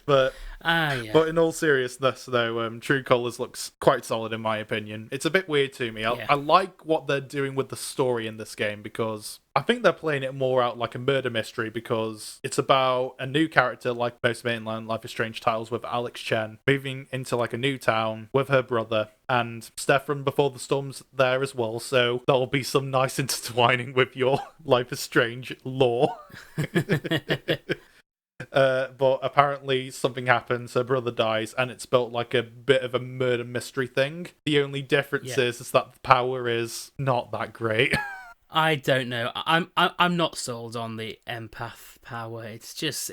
But in all seriousness, though, True Colours looks quite solid in my opinion. It's a bit weird to me. I like what they're doing with the story in this game, because I think they're playing it more out like a murder mystery, because it's about a new character, like most mainline Life is Strange titles, with Alex Chen moving into like a new town with her brother, and Steph from Before the Storm's there as well, so there'll be some nice intertwining with your Life is Strange lore. But apparently something happens, her brother dies, and it's built like a bit of a murder mystery thing. The only difference is that the power is not that great. I don't know. I'm not sold on the empath power. It just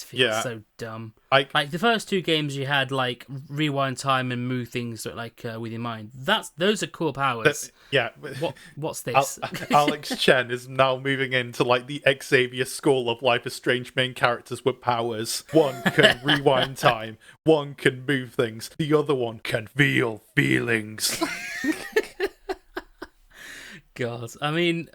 feels so dumb. Like the first two games you had like rewind time and move things like with your mind. Those are cool powers. What's this? Alex Chen is now moving into like the Xavier school of Life is Strange main characters with powers. One can rewind time. One can move things. The other one can feel feelings. God, I mean,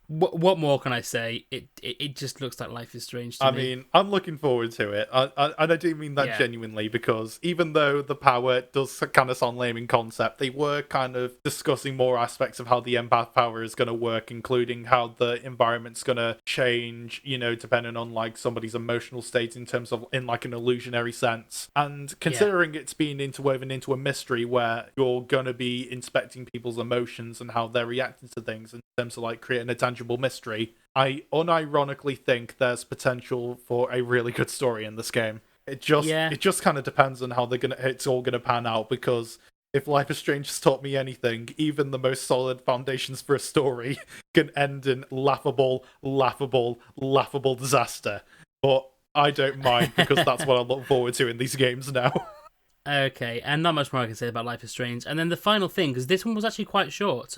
what more can I say? It just looks like Life is Strange to me. I mean, I'm looking forward to it. And I do mean that genuinely, because even though the power does kind of sound lame in concept, they were kind of discussing more aspects of how the empath power is going to work, including how the environment's going to change, depending on like somebody's emotional state in terms of in like an illusionary sense. And considering it's being interwoven into a mystery where you're going to be inspecting people's emotions and how they're reacting to things in terms of like creating a tangible mystery, I unironically think there's potential for a really good story in this game. It just kind of depends on how it's all gonna pan out, because if Life is Strange has taught me anything, even the most solid foundations for a story can end in laughable disaster. But I don't mind, because that's what I look forward to in these games now. Okay, and not much more I can say about Life is Strange. And then the final thing, because this one was actually quite short.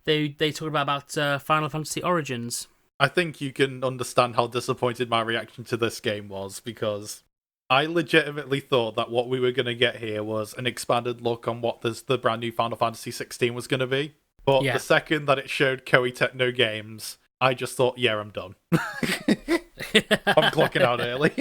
They talked about Final Fantasy Origins. I think you can understand how disappointed my reaction to this game was, because I legitimately thought that what we were going to get here was an expanded look on what the brand new Final Fantasy 16 was going to be. But the second that it showed Koei Techno Games, I just thought, I'm done. I'm clocking out early.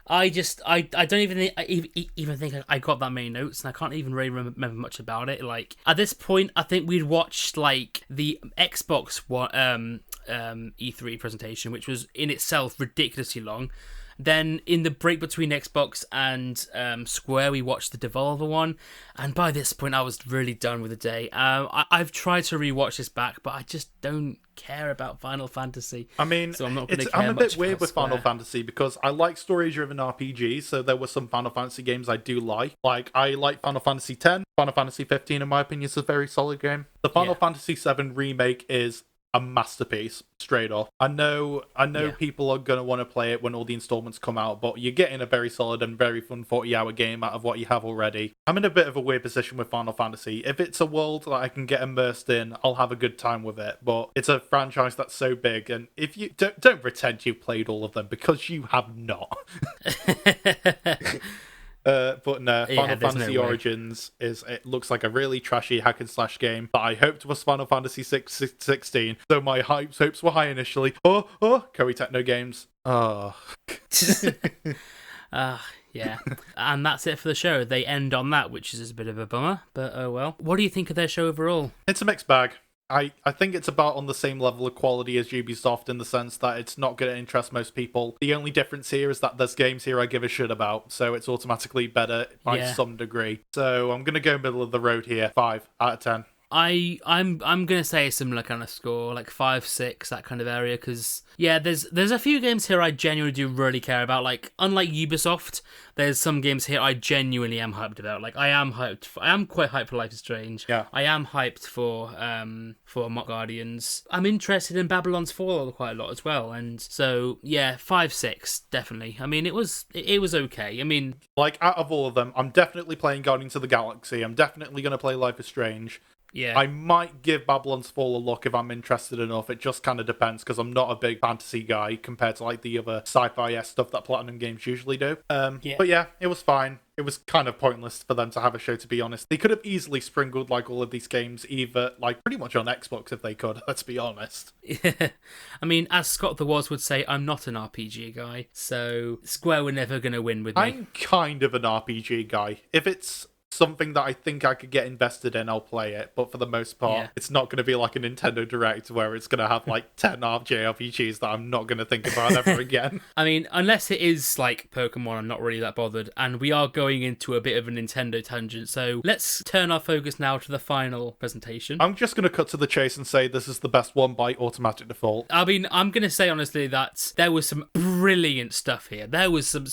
I don't even think I got that many notes, and I can't even really remember much about it. Like at this point, I think we'd watched like the Xbox one, E3 presentation, which was in itself ridiculously long. Then in the break between Xbox and Square, we watched the Devolver one, and by this point, I was really done with the day. I've tried to rewatch this back, but I just don't care about Final Fantasy. I mean, so I'm not going to care I'm a bit much weird about with Square. Final Fantasy because I like story-driven RPGs, so there were some Final Fantasy games I do like. Like, I like Final Fantasy X, Final Fantasy 15, in my opinion, is a very solid game. The Final Fantasy 7 remake is a masterpiece, straight off. I know people are going to want to play it when all the installments come out, but you're getting a very solid and very fun 40-hour game out of what you have already. I'm in a bit of a weird position with Final Fantasy. If it's a world that I can get immersed in, I'll have a good time with it, but it's a franchise that's so big, and if you don't pretend you've played all of them, because you have not. But no, Final Fantasy Origins it looks like a really trashy hack and slash game that I hoped was Final Fantasy 16. So my hopes were high initially. Koei Techno Games. Yeah. And that's it for the show. They end on that, which is a bit of a bummer, but oh well. What do you think of their show overall? It's a mixed bag. I think it's about on the same level of quality as Ubisoft in the sense that it's not going to interest most people. The only difference here is that there's games here I give a shit about, so it's automatically better by some degree. So I'm going to go middle of the road here. 5 out of 10. I'm gonna say a similar kind of score, like 5, 6, that kind of area, because there's a few games here I genuinely do really care about. Like unlike Ubisoft, there's some games here I genuinely am hyped about. Like I am quite hyped for Life is Strange. Yeah. I am hyped for Mock Guardians. I'm interested in Babylon's Fall quite a lot as well, and so 5, 6 definitely. I mean it was okay. I mean, like out of all of them, I'm definitely playing Guardians of the Galaxy. I'm definitely gonna play Life is Strange. Yeah. I might give Babylon's Fall a look if I'm interested enough. It just kind of depends because I'm not a big fantasy guy compared to like the other sci-fi stuff that Platinum Games usually do. But yeah, it was fine. It was kind of pointless for them to have a show, to be honest. They could have easily sprinkled like all of these games either like pretty much on Xbox if they could, let's be honest. I mean, as Scott the Woz would say, I'm not an RPG guy, so Square were never going to win with me. I'm kind of an RPG guy. If it's something that I think I could get invested in, I'll play it. But for the most part, it's not going to be like a Nintendo Direct where it's going to have like 10 JRPGs that I'm not going to think about ever again. I mean, unless it is like Pokemon, I'm not really that bothered. And we are going into a bit of a Nintendo tangent, so let's turn our focus now to the final presentation. I'm just going to cut to the chase and say this is the best one by automatic default. I mean, I'm going to say honestly that there was some brilliant stuff here. There was some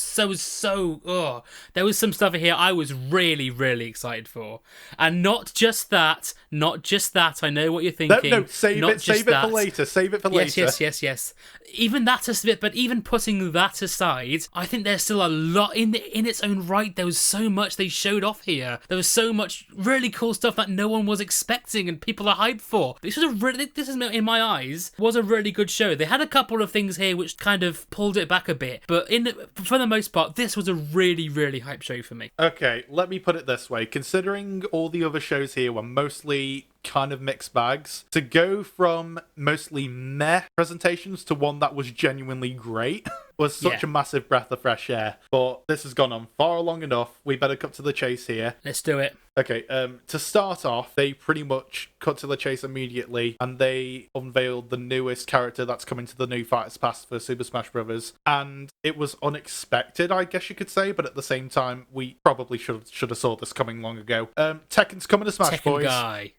there was some stuff here I was really excited for. And not just that, I know what you're thinking. No, save it for later. Save it for later. Yes. Even that is a bit, but even putting that aside, I think there's still a lot in its own right. There was so much they showed off here. There was so much really cool stuff that no one was expecting and people are hyped for. This is in my eyes was a really good show. They had a couple of things here which kind of pulled it back a bit, but for the most part, this was a really hype show for me. Okay, let me put it this way. Considering all the other shows here were mostly kind of mixed bags, to go from mostly meh presentations to one that was genuinely great was such a massive breath of fresh air. But this has gone on far long enough. We better cut to the chase here. Let's do it. Okay, to start off, they pretty much cut to the chase immediately, and they unveiled the newest character that's coming to the new Fighters Pass for Super Smash Bros. And it was unexpected, I guess you could say, but at the same time, we probably should have saw this coming long ago. Tekken's coming to Smash, Tekken boys. Guy.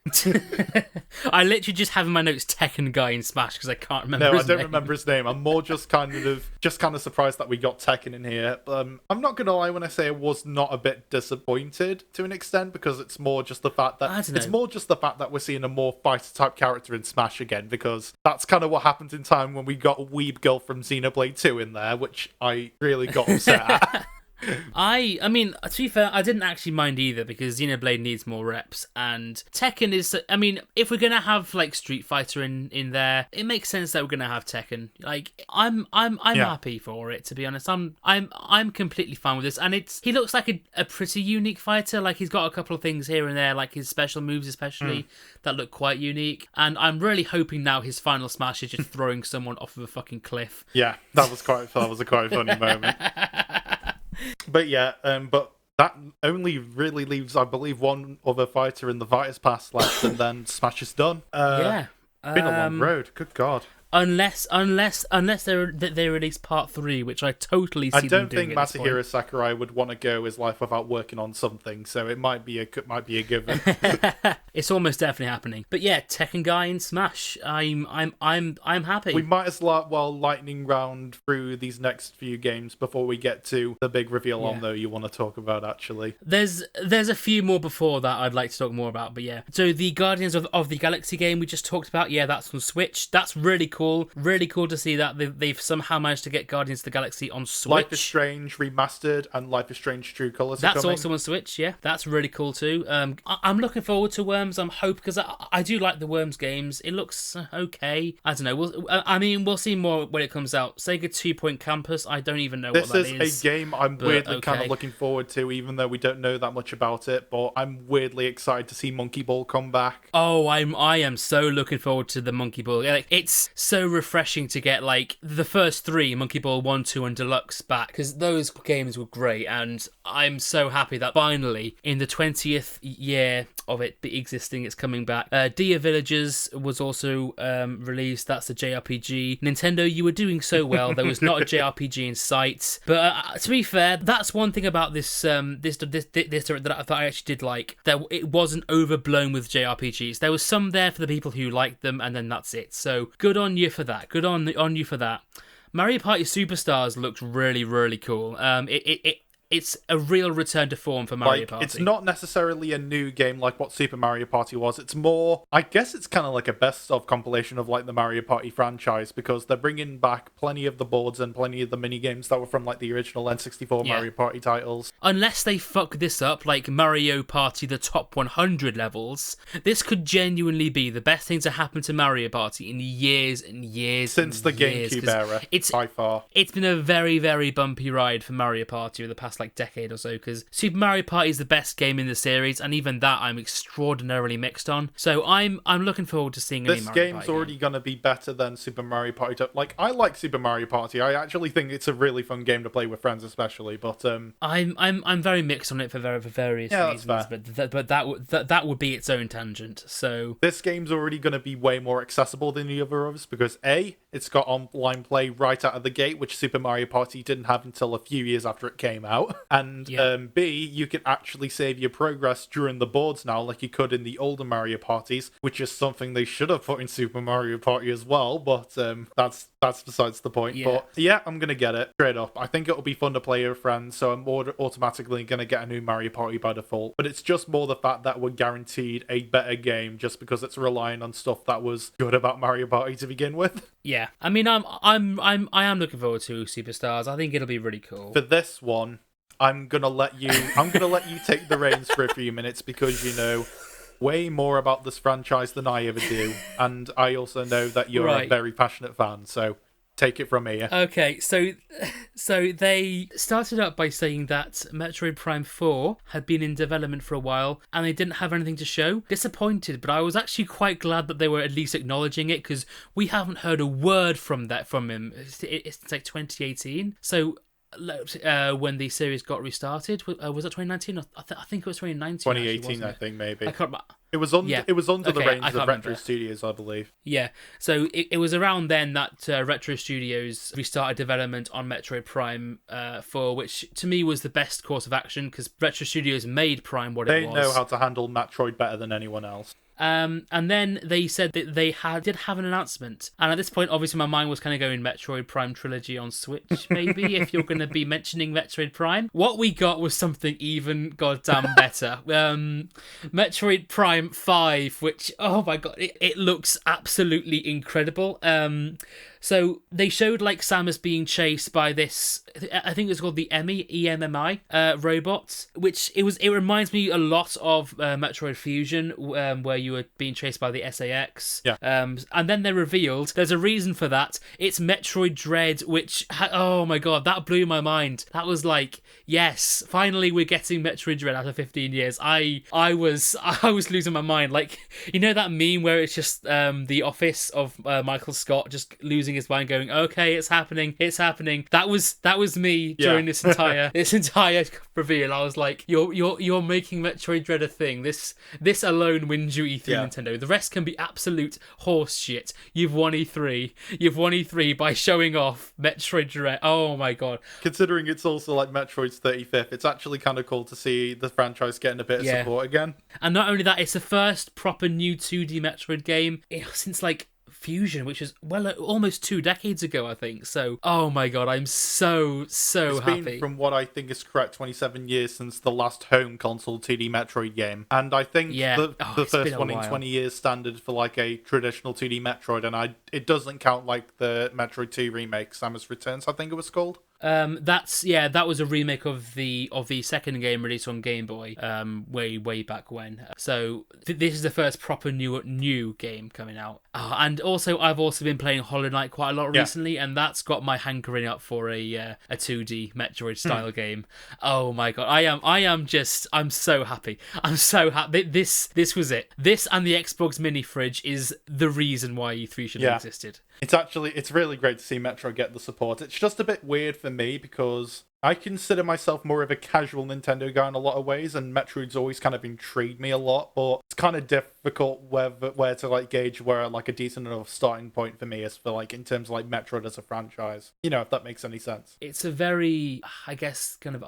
I literally just have in my notes Tekken Guy in Smash because I can't remember his name. No, I don't remember his name. I'm more just kind of surprised that we got Tekken in here. I'm not gonna lie when I say I was not a bit disappointed to an extent, because it's more just the fact that we're seeing a more fighter type character in Smash again, because that's kind of what happened in time when we got a weeb girl from Xenoblade 2 in there, which I really got upset at. I mean, to be fair, I didn't actually mind either because Xenoblade needs more reps, and Tekken is. I mean, if we're gonna have like Street Fighter in there, it makes sense that we're gonna have Tekken. Like, I'm happy for it, to be honest. I'm completely fine with this, and he looks like a pretty unique fighter. Like, he's got a couple of things here and there, like his special moves especially, that look quite unique. And I'm really hoping now his final smash is just throwing someone off of a fucking cliff. Yeah, that was a quite funny moment. But yeah, but that only really leaves, I believe, one other fighter in the Vitus Pass left, and then Smash is done. Yeah. Been a long road. Good God. Unless they release part 3, which I totally see. I don't them doing think Masahiro Sakurai would want to go his life without working on something, so it might be a given. It's almost definitely happening. But yeah, Tekken guy in Smash. I'm happy. We might as well lightning round through these next few games before we get to the big reveal on though you want to talk about actually. There's a few more before that I'd like to talk more about, but yeah. So the Guardians of the Galaxy game we just talked about, yeah, that's on Switch. That's really cool. Really cool to see that they've somehow managed to get Guardians of the Galaxy on Switch. Life is Strange Remastered and Life is Strange True Colors are That's coming. also on Switch, yeah. That's really cool too. I'm looking forward to Worms. I'm hoping, because I do like the Worms games. It looks okay. I don't know. We'll see more when it comes out. Sega 2 Point Campus, I don't even know what that is. This is a game I'm weirdly kind of looking forward to, even though we don't know that much about it, but I'm weirdly excited to see Monkey Ball come back. Oh, I am so looking forward to the Monkey Ball. Like, it's so refreshing to get like the first 3, Monkey Ball 1, 2 and Deluxe back, because those games were great, and I'm so happy that finally in the 20th year of it existing, it's coming back. Dia Villagers was also released. That's a JRPG. Nintendo, you were doing so well. There was not a JRPG in sight, but to be fair, that's one thing about this that I actually did like, that it wasn't overblown with JRPGs. There was some there for the people who liked them, and then that's it. So good on you for that. Good on you for that. Mario Party Superstars looked really, really cool. It's a real return to form for Mario Party. It's not necessarily a new game like what Super Mario Party was. It's more, I guess it's kind of like a best-of compilation of like the Mario Party franchise, because they're bringing back plenty of the boards and plenty of the mini-games that were from like the original N64 Mario Party titles. Unless they fuck this up, like Mario Party the top 100 levels, this could genuinely be the best thing to happen to Mario Party in years and years since the GameCube era, by far. It's been a very, very bumpy ride for Mario Party over the past like decade or so, because Super Mario Party is the best game in the series, and even that I'm extraordinarily mixed on. So I'm looking forward to seeing this game's already going to be better than Super Mario Party. Like, I like Super Mario Party. I actually think it's a really fun game to play with friends, especially. But I'm very mixed on it for various reasons. But that would be its own tangent. So this game's already going to be way more accessible than the others, because A, it's got online play right out of the gate, which Super Mario Party didn't have until a few years after it came out. And B, you can actually save your progress during the boards now, like you could in the older Mario Parties, which is something they should have put in Super Mario Party as well, but that's besides the point. Yeah. But yeah, I'm going to get it, straight up. I think it'll be fun to play with friends, so I'm automatically going to get a new Mario Party by default. But it's just more the fact that we're guaranteed a better game just because it's relying on stuff that was good about Mario Party to begin with. Yeah, I mean, I am looking forward to Superstars. I think it'll be really cool. For this one, I'm gonna let you take the reins for a few minutes, because you know way more about this franchise than I ever do, and I also know that you're a very passionate fan, so take it from here. Okay, so they started up by saying that Metroid Prime 4 had been in development for a while and they didn't have anything to show. Disappointed, but I was actually quite glad that they were at least acknowledging it, because we haven't heard a word from him. It's like 2018, so when the series got restarted, was it 2019? I think it was 2019. 2018, I think, maybe. I can't. It was under the reins of Retro remember. Studios, I believe. Yeah, so it was around then that Retro Studios restarted development on Metroid Prime 4, which to me was the best course of action, because Retro Studios made Prime what it was. They know how to handle Metroid better than anyone else. And then they said that they did have an announcement. And at this point, obviously, my mind was kind of going Metroid Prime trilogy on Switch, maybe, if you're going to be mentioning Metroid Prime. What we got was something even goddamn better. Metroid Prime 5, which, oh my god, it looks absolutely incredible. So they showed like Samus being chased by this, I think it's called the EMMI robot, which it reminds me a lot of Metroid Fusion, where you were being chased by the SAX. Yeah. And then they revealed there's a reason for that. It's Metroid Dread, which oh my god, that blew my mind. That was like, yes, finally we're getting Metroid Dread after 15 years. I was losing my mind. Like, you know that meme where it's just the office of Michael Scott just losing his mind, going, okay, it's happening. That was me during this entire reveal. I was like, you're making Metroid Dread a thing. This alone wins you E3, Nintendo. The rest can be absolute horse shit. You've won E3 by showing off Metroid Dread. Oh my god. Considering it's also like Metroid's 35th, it's actually kind of cool to see the franchise getting a bit of support again. And not only that, it's the first proper new 2D Metroid game since like Fusion, which was almost 2 decades ago, I think. So, oh my god, I'm so happy. It's been, from what I think is correct, 27 years since the last home console 2D Metroid game, and I think the first one in 20 years standard for like a traditional 2D Metroid, and it doesn't count like the Metroid 2 remake, Samus Returns, I think it was called. That was a remake of the second game released on Game Boy, way back when. So this is the first proper new game coming out. And also, I've also been playing Hollow Knight quite a lot recently, and that's got my hankering up for a 2D Metroid style game. Oh my god, I'm so happy. I'm so happy. This was it. This and the Xbox Mini Fridge is the reason why E3 should have existed. It's really great to see Metroid get the support. It's just a bit weird for me because I consider myself more of a casual Nintendo guy in a lot of ways, and Metroid's always kind of intrigued me a lot, but it's kind of difficult where to like gauge where like a decent enough starting point for me is for like in terms of like Metroid as a franchise. You know, if that makes any sense. It's a very, I guess, kind of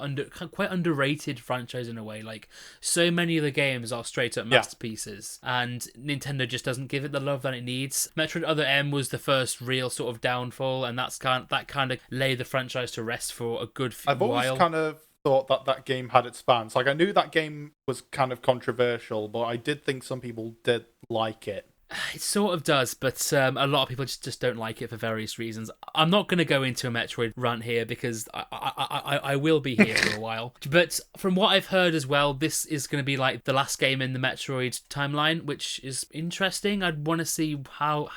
quite underrated franchise in a way. Like, so many of the games are straight up masterpieces, and Nintendo just doesn't give it the love that it needs. Metroid Other M was the first real sort of downfall, and that kind of laid the franchise to rest for a good I've always kind of thought that game had its fans. Like, I knew that game was kind of controversial, but I did think some people did like it. It sort of does, but a lot of people just don't like it for various reasons. I'm not going to go into a Metroid rant here because I will be here for a while. But from what I've heard as well, this is going to be like the last game in the Metroid timeline, which is interesting. I'd want to see how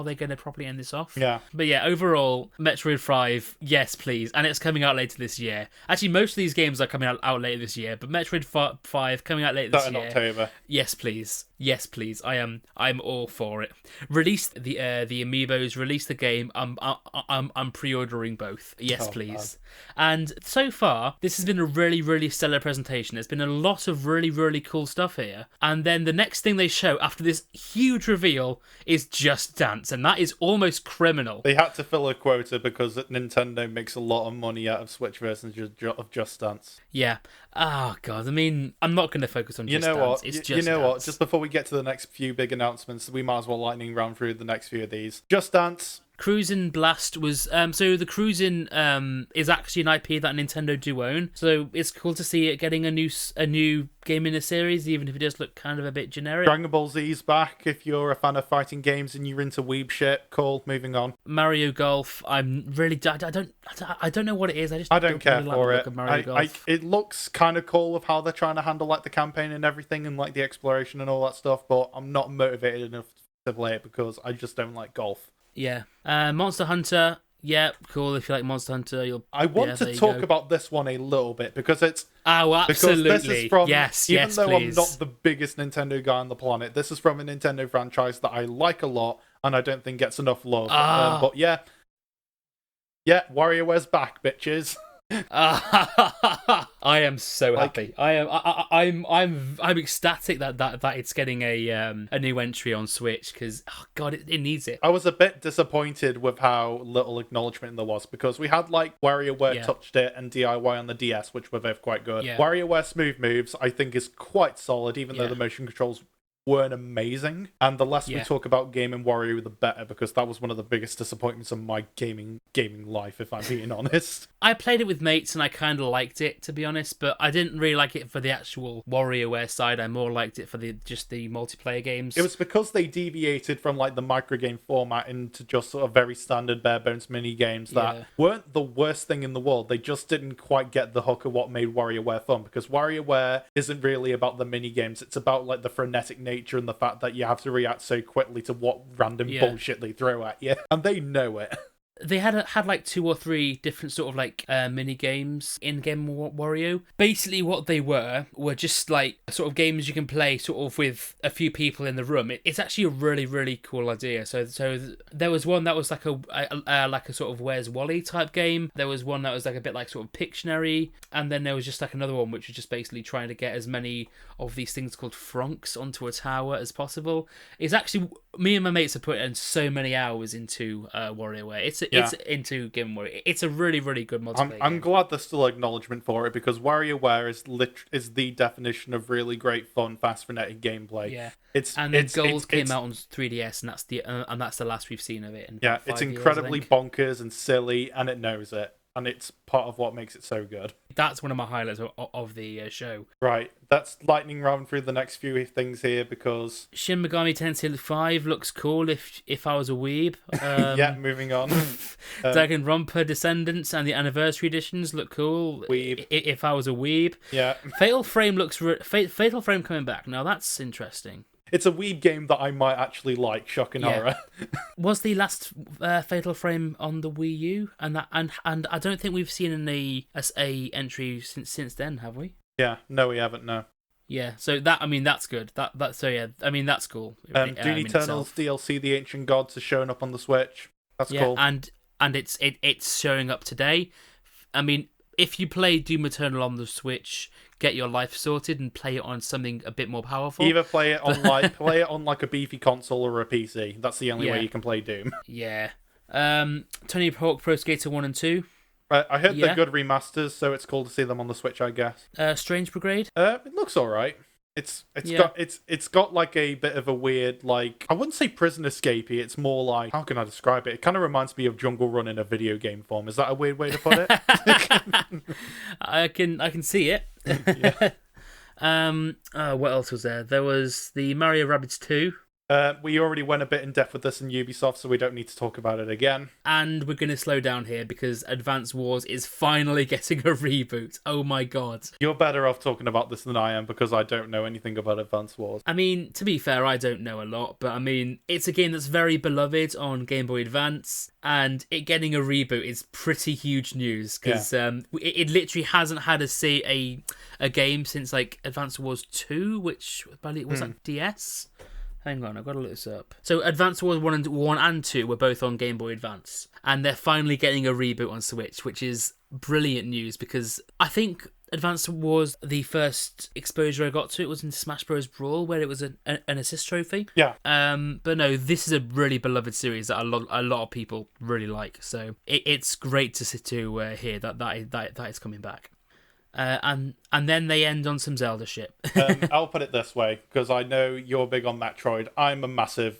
they're going to properly end this off. Yeah. But yeah, overall, Metroid 5, yes, please. And it's coming out later this year. Actually, most of these games are coming out later this year, but Metroid 5 coming out later this year. In October. Yes, please. Yes, please. I'm all for it. Release the amiibos. Release the game. I'm pre-ordering both. Yes, please. And so far, this has been a really, really stellar presentation. There's been a lot of really, really cool stuff here. And then the next thing they show after this huge reveal is Just Dance, and that is almost criminal. They had to fill a quota because Nintendo makes a lot of money out of Switch versions of Just Dance. Yeah. Oh god. I mean, I'm not going to focus on Just Dance. It's Just Dance. You know what? Just before we get to the next few big announcements, we might as well lightning round through the next few of these. Just Dance. Cruisin' Blast was so the Cruisin' is actually an IP that Nintendo do own, so it's cool to see it getting a new game in the series, even if it does look kind of a bit generic. Dragon Ball Z's back. If you're a fan of fighting games and you're into weeb shit, cool. Moving on. Mario Golf. I'm really I don't know what it is. I don't care really for like it. Mario Golf. It looks kind of cool of how they're trying to handle like the campaign and everything and like the exploration and all that stuff, but I'm not motivated enough to play it because I just don't like golf. Yeah. Monster Hunter. Yeah, cool. If you like Monster Hunter, I want to talk about this one a little bit because it's... Oh, absolutely. Because this is from, yes, even though please. I'm not the biggest Nintendo guy on the planet, this is from a Nintendo franchise that I like a lot and I don't think gets enough love. But yeah, WarioWare's back, bitches. I am so happy. I'm ecstatic that it's getting a new entry on Switch because god, it needs it. I was a bit disappointed with how little acknowledgement there was because we had like WarioWare Touched It and DIY on the DS, which were both quite good. WarioWare Smooth Moves I think is quite solid, even though the motion controls weren't amazing. And the less we Yeah. talk about Game and Wario, the better, because that was one of the biggest disappointments of my gaming life, if I'm being honest. I played it with mates and I kind of liked it, to be honest, but I didn't really like it for the actual WarioWare side. I more liked it for just the multiplayer games. It was because they deviated from like the microgame format into just sort of very standard bare bones mini games that weren't the worst thing in the world. They just didn't quite get the hook of what made WarioWare fun, because WarioWare isn't really about the mini games. It's about like the frenetic nature and the fact that you have to react so quickly to what random bullshit they throw at you, and they know it. They had like 2 or 3 different sort of like mini games in Game Wario. Basically, what they were just like sort of games you can play sort of with a few people in the room. It's actually a really, really cool idea. So there was one that was like a sort of Where's Wally type game. There was one that was like a bit like sort of Pictionary, and then there was just like another one which was just basically trying to get as many of these things called Fronks onto a tower as possible. It's actually, me and my mates have put in so many hours into WarioWare. It's into Game Wario. It's a really, really good multiplayer. I'm glad there's still acknowledgement for it, because WarioWare is the definition of really great fun, fast, frenetic gameplay. Yeah, Gold came out on 3DS, and that's the last we've seen of it. It's incredibly bonkers and silly, and it knows it. And it's part of what makes it so good. That's one of my highlights of the show. Right, that's lightning round through the next few things here, because Shin Megami Tensei 5 looks cool if I was a weeb. Yeah, moving on. Danganronpa Descendants and the Anniversary Editions look cool. Weeb. If I was a weeb. Yeah. Fatal Frame Fatal Frame coming back. Now that's interesting. It's a weeb game that I might actually like, shock and horror. Was the last Fatal Frame on the Wii U? And I don't think we've seen any SA entry since then, have we? Yeah, no, we haven't, no. Yeah, so that's good. That's cool. Doom Eternal's DLC, The Ancient Gods, is showing up on the Switch. That's cool. and it's showing up today. I mean, if you play Doom Eternal on the Switch, get your life sorted and play it on something a bit more powerful. Either play it on like a beefy console or a PC. That's the only way you can play Doom. Yeah. Tony Hawk Pro Skater 1 and 2. I heard they're good remasters, so it's cool to see them on the Switch, I guess. Strange Brigade. It looks alright. It's got like a bit of a weird, like, I wouldn't say prison escapey, it's more like, how can I describe it? It kind of reminds me of Jungle Run in a video game form. Is that a weird way to put it? I can see it. What else was there? There was the Mario Rabbids 2. We already went a bit in depth with this in Ubisoft, so we don't need to talk about it again. And we're going to slow down here because Advance Wars is finally getting a reboot. Oh my god. You're better off talking about this than I am, because I don't know anything about Advance Wars. I mean, to be fair, I don't know a lot, but I mean, it's a game that's very beloved on Game Boy Advance, and it getting a reboot is pretty huge news, because it literally hasn't had a game since like Advance Wars 2, which was like DS. Hang on, I've got to look this up. So Advance Wars 1 and 2 were both on Game Boy Advance, and they're finally getting a reboot on Switch, which is brilliant news, because I think Advance Wars, the first exposure I got to it was in Smash Bros. Brawl, where it was an assist trophy. Yeah. But no, this is a really beloved series that a lot of people really like, so it's great to hear that is coming back. And then they end on some Zelda shit. I'll put it this way, because I know you're big on Metroid. I'm a massive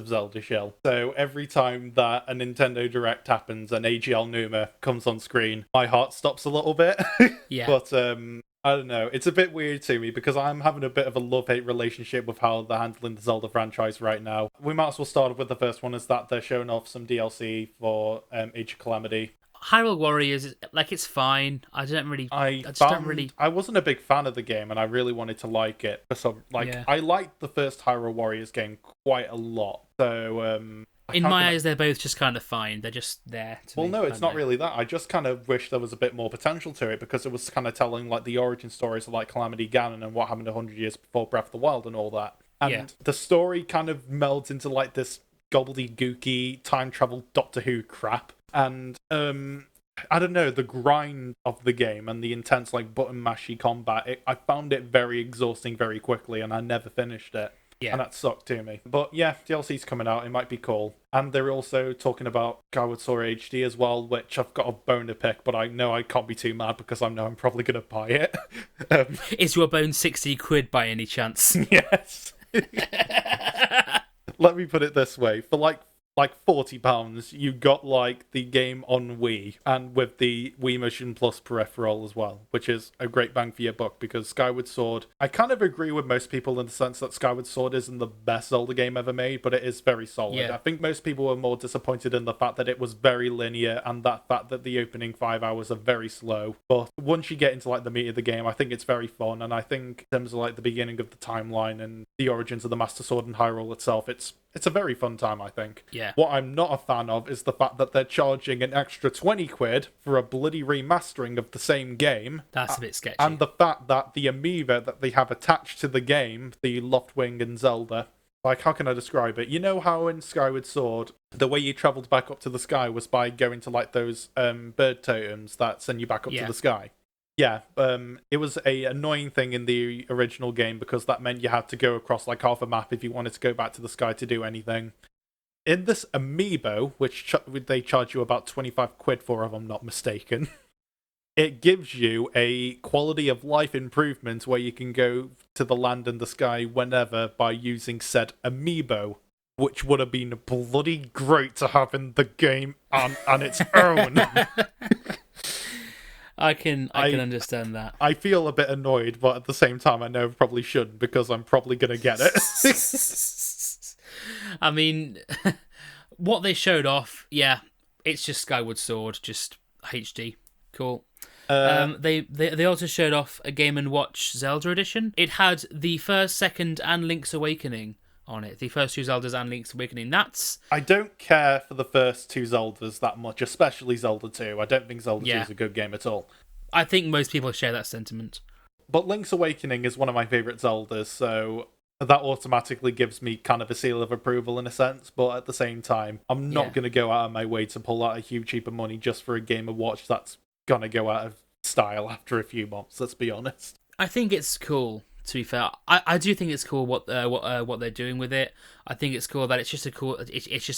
Zelda shell. So every time that a Nintendo Direct happens and AGL Numa comes on screen, my heart stops a little bit. Yeah. But I don't know. It's a bit weird to me, because I'm having a bit of a love-hate relationship with how they're handling the Zelda franchise right now. We might as well start with the first one, is that they're showing off some DLC for Age of Calamity. Hyrule Warriors, like, it's fine. I wasn't a big fan of the game, and I really wanted to like it. So, I liked the first Hyrule Warriors game quite a lot. So, in my eyes, they're both just kind of fine. They're just there. No, it's not really that. I just kind of wish there was a bit more potential to it, because it was kind of telling like the origin stories of like Calamity Ganon and what happened 100 years before Breath of the Wild and all that. And the story kind of melds into like this gobbledygooky time travel Doctor Who crap. And I don't know, the grind of the game and the intense like button mashy combat, I found it very exhausting very quickly, and I never finished it. Yeah. And that sucked to me. But yeah, DLC's coming out, it might be cool. And they're also talking about Skyward Sword HD as well, which I've got a bone to pick, but I know I can't be too mad, because I know I'm probably going to buy it. Is your bone £60 by any chance? Yes. Let me put it this way: for like £40, you got like the game on Wii and with the Wii Motion Plus peripheral as well, which is a great bang for your buck because Skyward Sword, I kind of agree with most people in the sense that Skyward Sword isn't the best Zelda game ever made, but it is very solid. Yeah. I think most people were more disappointed in the fact that it was very linear and that fact that the opening 5 hours are very slow. But once you get into like the meat of the game, I think it's very fun, and I think in terms of like the beginning of the timeline and the origins of the Master Sword and Hyrule itself, it's a very fun time, I think. Yeah. What I'm not a fan of is the fact that they're charging an extra 20 quid for a bloody remastering of the same game. That's a bit sketchy. And the fact that the amiibo that they have attached to the game, the Loftwing and Zelda, like, how can I describe it? You know how in Skyward Sword, the way you travelled back up to the sky was by going to, like, those bird totems that send you back up to the sky? Yeah, it was a annoying thing in the original game because that meant you had to go across like half a map if you wanted to go back to the sky to do anything. In this amiibo, which they charge you about 25 quid for, if I'm not mistaken, it gives you a quality of life improvement where you can go to the land and the sky whenever by using said amiibo, which would have been bloody great to have in the game on its own. I can understand that. I feel a bit annoyed, but at the same time, I know I probably shouldn't because I'm probably going to get it. I mean, what they showed off, yeah, it's just Skyward Sword, just HD. Cool. They also showed off a Game & Watch Zelda edition. It had the first, second, and Link's Awakening on it. The first two Zeldas and Link's Awakening. I don't care for the first two Zeldas that much, especially Zelda 2. I don't think Zelda 2 is a good game at all. I think most people share that sentiment. But Link's Awakening is one of my favourite Zeldas, so that automatically gives me kind of a seal of approval in a sense, but at the same time, I'm not going to go out of my way to pull out a huge heap of money just for a Game & Watch that's going to go out of style after a few months, let's be honest. I think it's cool. To be fair, I do think it's cool what they're doing with it. I think it's cool that it's just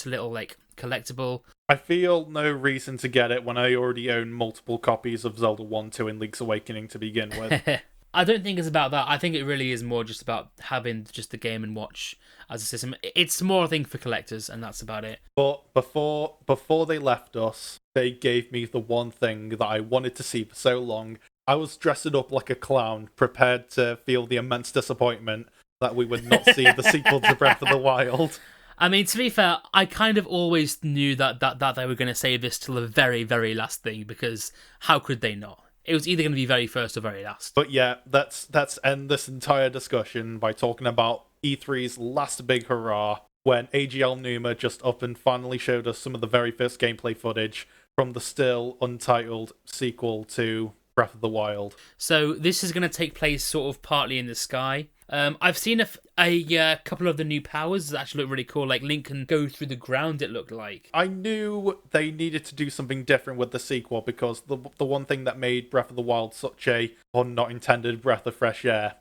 a little like collectible. I feel no reason to get it when I already own multiple copies of Zelda 1, 2, and Link's Awakening to begin with. I don't think it's about that. I think it really is more just about having just the Game & Watch as a system. It's more a thing for collectors, and that's about it. But before they left us, they gave me the one thing that I wanted to see for so long. I was dressing up like a clown, prepared to feel the immense disappointment that we would not see the sequel to Breath of the Wild. I mean, to be fair, I kind of always knew that they were going to save this till the very, very last thing, because how could they not? It was either going to be very first or very last. But yeah, let's end this entire discussion by talking about E3's last big hurrah, when AGL Numa just up and finally showed us some of the very first gameplay footage from the still untitled sequel to Breath of the Wild. So this is going to take place sort of partly in the sky. I've seen a couple of the new powers that actually look really cool. Like Link can go through the ground, it looked like. I knew they needed to do something different with the sequel because the one thing that made Breath of the Wild such a, pun not intended, breath of fresh air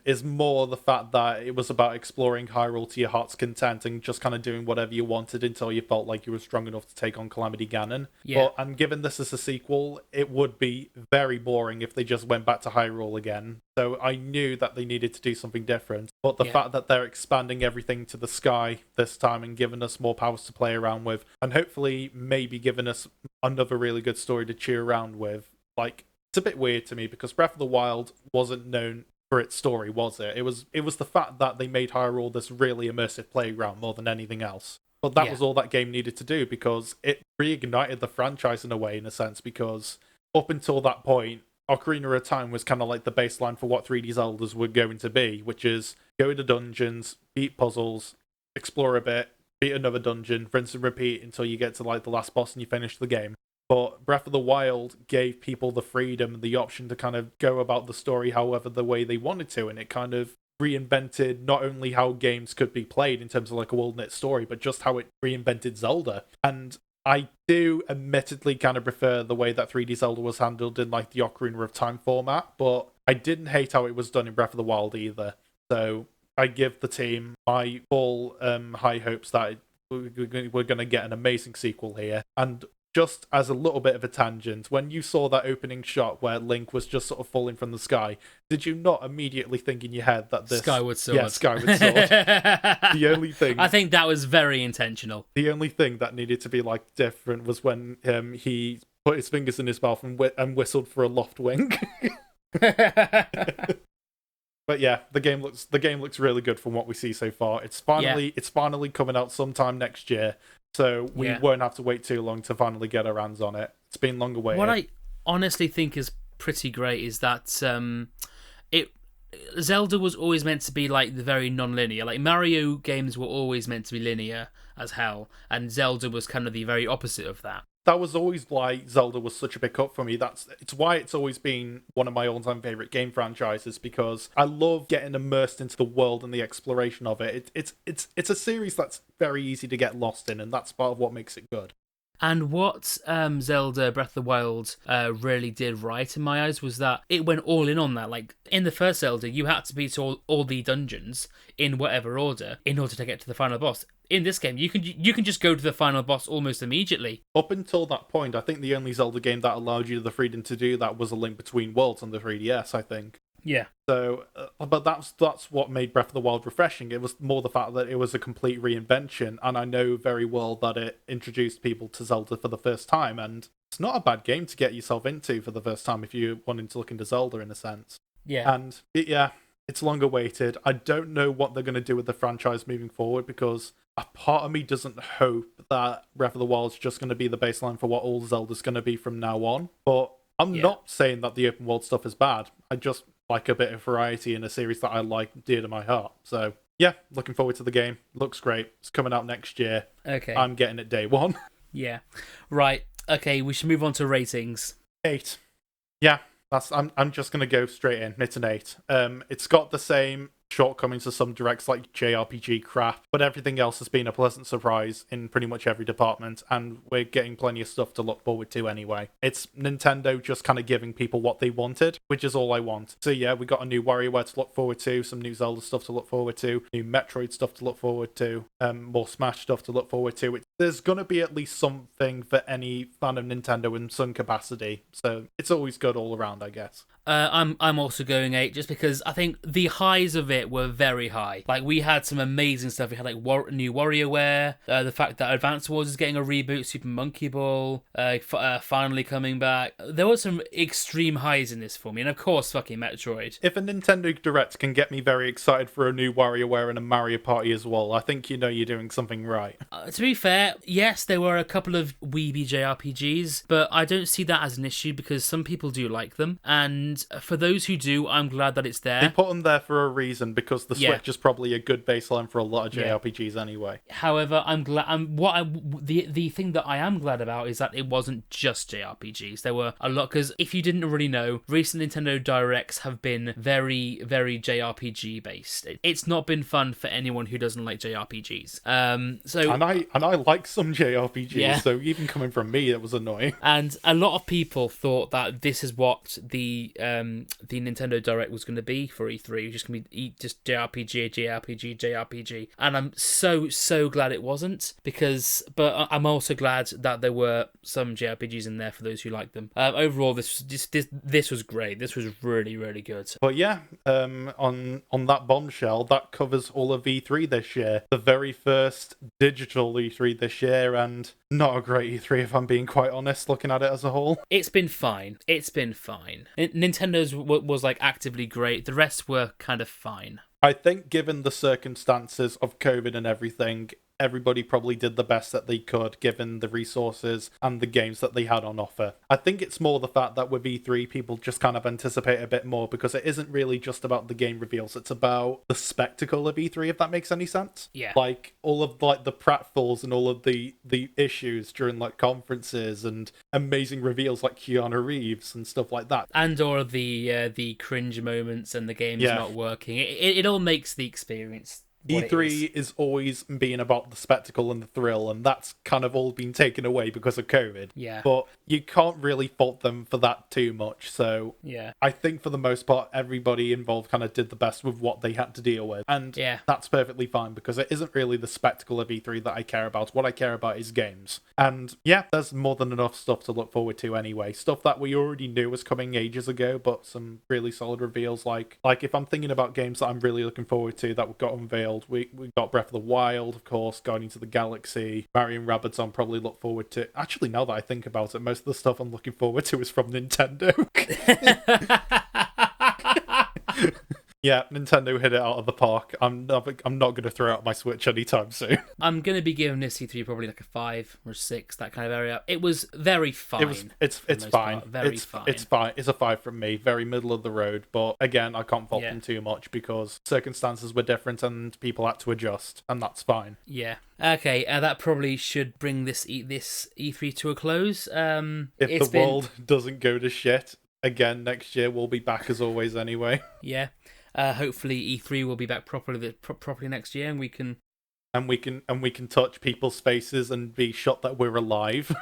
is more the fact that it was about exploring Hyrule to your heart's content and just kind of doing whatever you wanted until you felt like you were strong enough to take on Calamity Ganon. Yeah. And given this as a sequel, it would be very boring if they just went back to Hyrule again. So I knew that they needed to do something different. But the fact that they're expanding everything to the sky this time and giving us more powers to play around with, and hopefully maybe giving us another really good story to cheer around with, like, it's a bit weird to me because Breath of the Wild wasn't known for its story, was it? It was the fact that they made Hyrule this really immersive playground more than anything else. But that was all that game needed to do because it reignited the franchise in a way, in a sense, because up until that point, Ocarina of Time was kind of like the baseline for what 3D Zeldas were going to be, which is go to dungeons, beat puzzles, explore a bit, beat another dungeon, rinse and repeat until you get to like the last boss and you finish the game. But Breath of the Wild gave people the freedom and the option to kind of go about the story however the way they wanted to, and it kind of reinvented not only how games could be played in terms of like a world-knit story, but just how it reinvented Zelda. And I do admittedly kind of prefer the way that 3D Zelda was handled in like the Ocarina of Time format, but I didn't hate how it was done in Breath of the Wild either. So I give the team my full high hopes that we're going to get an amazing sequel here. And just as a little bit of a tangent, when you saw that opening shot where Link was just sort of falling from the sky, did you not immediately think in your head that this Skyward Sword? Yeah, Skyward Sword. The only thing I think that was very intentional. The only thing that needed to be like different was when he put his fingers in his mouth and whistled for a loft wing. But yeah, the game looks really good from what we see so far. It's finally coming out sometime next year, so we won't have to wait too long to finally get our hands on it. It's been long awaited. What I honestly think is pretty great is that Zelda was always meant to be like the very non-linear. Like Mario games were always meant to be linear as hell, and Zelda was kind of the very opposite of that. That was always why Zelda was such a big cut for me. It's why it's always been one of my all-time favorite game franchises, because I love getting immersed into the world and the exploration of it. It's a series that's very easy to get lost in, and that's part of what makes it good. And what Zelda Breath of the Wild really did right in my eyes was that it went all in on that. Like in the first Zelda, you had to beat all the dungeons in whatever order in order to get to the final boss. In this game, you can just go to the final boss almost immediately. Up until that point, I think the only Zelda game that allowed you the freedom to do that was A Link Between Worlds on the 3DS, I think. Yeah. So, but that's what made Breath of the Wild refreshing. It was more the fact that it was a complete reinvention, and I know very well that it introduced people to Zelda for the first time, and it's not a bad game to get yourself into for the first time if you're wanting to look into Zelda in a sense. Yeah. And it's long awaited. I don't know what they're going to do with the franchise moving forward, because a part of me doesn't hope that Breath of the Wild is just going to be the baseline for what all Zelda's going to be from now on. But I'm not saying that the open world stuff is bad. I just like a bit of variety in a series that I like dear to my heart. So yeah, looking forward to the game. Looks great. It's coming out next year. Okay. I'm getting it day one. Yeah. Right. Okay, we should move on to ratings. 8. Yeah, I'm just gonna go straight in. It's an 8. It's got the same shortcomings as some directs like JRPG crap, but everything else has been a pleasant surprise in pretty much every department, and we're getting plenty of stuff to look forward to anyway. It's Nintendo just kind of giving people what they wanted, which is all I want. So yeah, we got a new WarioWare to look forward to, some new Zelda stuff to look forward to, new Metroid stuff to look forward to, more Smash stuff to look forward to. There's gonna be at least something for any fan of Nintendo in some capacity, so it's always good all around, I guess. I'm also going 8 just because I think the highs of it were very high. Like we had some amazing stuff. We had like new WarioWare, the fact that Advance Wars is getting a reboot, Super Monkey Ball finally coming back. There were some extreme highs in this for me, and of course fucking Metroid. If a Nintendo Direct can get me very excited for a new WarioWare and a Mario Party as well, I think you know you're doing something right. To be fair, yes, there were a couple of weeby JRPGs, but I don't see that as an issue because some people do like them, and for those who do, I'm glad that it's there. They put them there for a reason, because the Switch is probably a good baseline for a lot of JRPGs anyway. However, I'm glad. The thing that I am glad about is that it wasn't just JRPGs. There were a lot, because if you didn't already know, recent Nintendo Directs have been very, very JRPG based. It's not been fun for anyone who doesn't like JRPGs. And I like some JRPGs, so even coming from me, it was annoying. And a lot of people thought that this is what the Nintendo Direct was going to be for E3. It was just going to be just JRPG, and I'm so glad it wasn't, but I'm also glad that there were some JRPGs in there for those who like them. Overall, this was great. This was really, really good. But yeah, on that bombshell, that covers all of E3 this year. The very first digital E3 this year, and not a great E3 if I'm being quite honest, looking at it as a whole. It's been fine. Nintendo's was like actively great. The rest were kind of fine. I think given the circumstances of COVID and everything, everybody probably did the best that they could given the resources and the games that they had on offer. I think it's more the fact that with E3 people just kind of anticipate a bit more, because it isn't really just about the game reveals, it's about the spectacle of E3, if that makes any sense. Yeah. Like all of like the pratfalls and all of the issues during like conferences and amazing reveals like Keanu Reeves and stuff like that. And all of the cringe moments and the games not working. It all makes the experience what it E3 is. is always being about the spectacle and the thrill, and that's kind of all been taken away because of COVID. Yeah. But you can't really fault them for that too much. So Yeah. I think for the most part, everybody involved kind of did the best with what they had to deal with. And Yeah. that's perfectly fine because it isn't really the spectacle of E3 that I care about. What I care about is games. And yeah, there's more than enough stuff to look forward to anyway. Stuff that we already knew was coming ages ago, but some really solid reveals. Like if I'm thinking about games that I'm really looking forward to that got unveiled, we got Breath of the Wild, of course, Guardians of the Galaxy, Mario and Rabbids. I'm probably look forward to. Actually, now that I think about it, most of the stuff I'm looking forward to is from Nintendo. Yeah, Nintendo hit it out of the park. I'm not going to throw out my Switch anytime soon. I'm gonna be giving this E3 probably like a 5 or 6, that kind of area. It was very fine. It's fine. Very fine. It's fine. It's a 5 from me. Very middle of the road. But again, I can't fault them too much because circumstances were different and people had to adjust, and that's fine. Yeah. Okay. That probably should bring this E3 to a close. If the world doesn't go to shit again next year, we'll be back as always anyway. Yeah. Hopefully E3 will be back properly next year, and we can touch people's faces and be shocked that we're alive.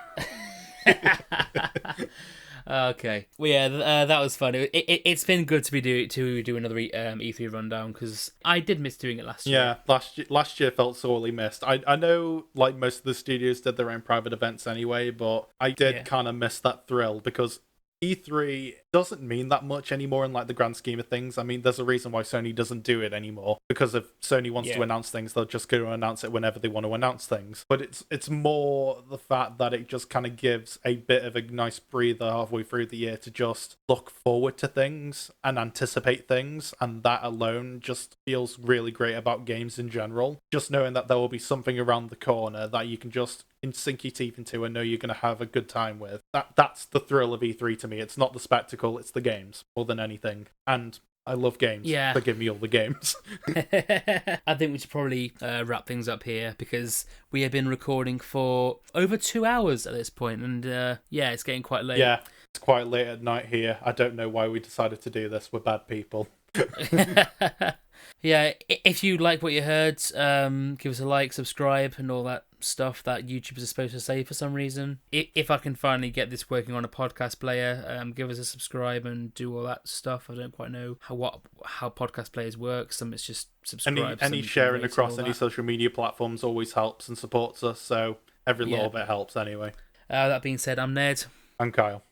Okay. Well, yeah, that was fun. It's been good to do another E3 rundown because I did miss doing it last year. Yeah, last year felt sorely missed. I know like most of the studios did their own private events anyway, but I did kind of miss that thrill because E3 doesn't mean that much anymore in like the grand scheme of things. I mean, there's a reason why Sony doesn't do it anymore, because if Sony wants to announce things, they'll just go and announce it whenever they want to announce things. But it's more the fact that it just kind of gives a bit of a nice breather halfway through the year to just look forward to things and anticipate things, and that alone just feels really great about games in general. Just knowing that there will be something around the corner that you can just sink your teeth into and know you're going to have a good time with. That's the thrill of E3 to me. It's not the spectacle, it's the games more than anything. And I love games. Yeah. So give me all the games. I think we should probably wrap things up here because we have been recording for over 2 hours at this point, and it's getting quite late. Yeah, it's quite late at night here. I don't know why we decided to do this. We're bad people. Yeah, if you like what you heard, give us a like, subscribe, and all that stuff that YouTubers are supposed to say for some reason. If I can finally get this working on a podcast player, give us a subscribe and do all that stuff. I don't quite know how podcast players work. Some it's just subscribe. Any sharing across any social media platforms always helps and supports us, so every little bit helps anyway. That being said, I'm Ned. I'm Kyle.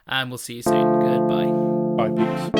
And we'll see you soon. Goodbye. Bye, peeps.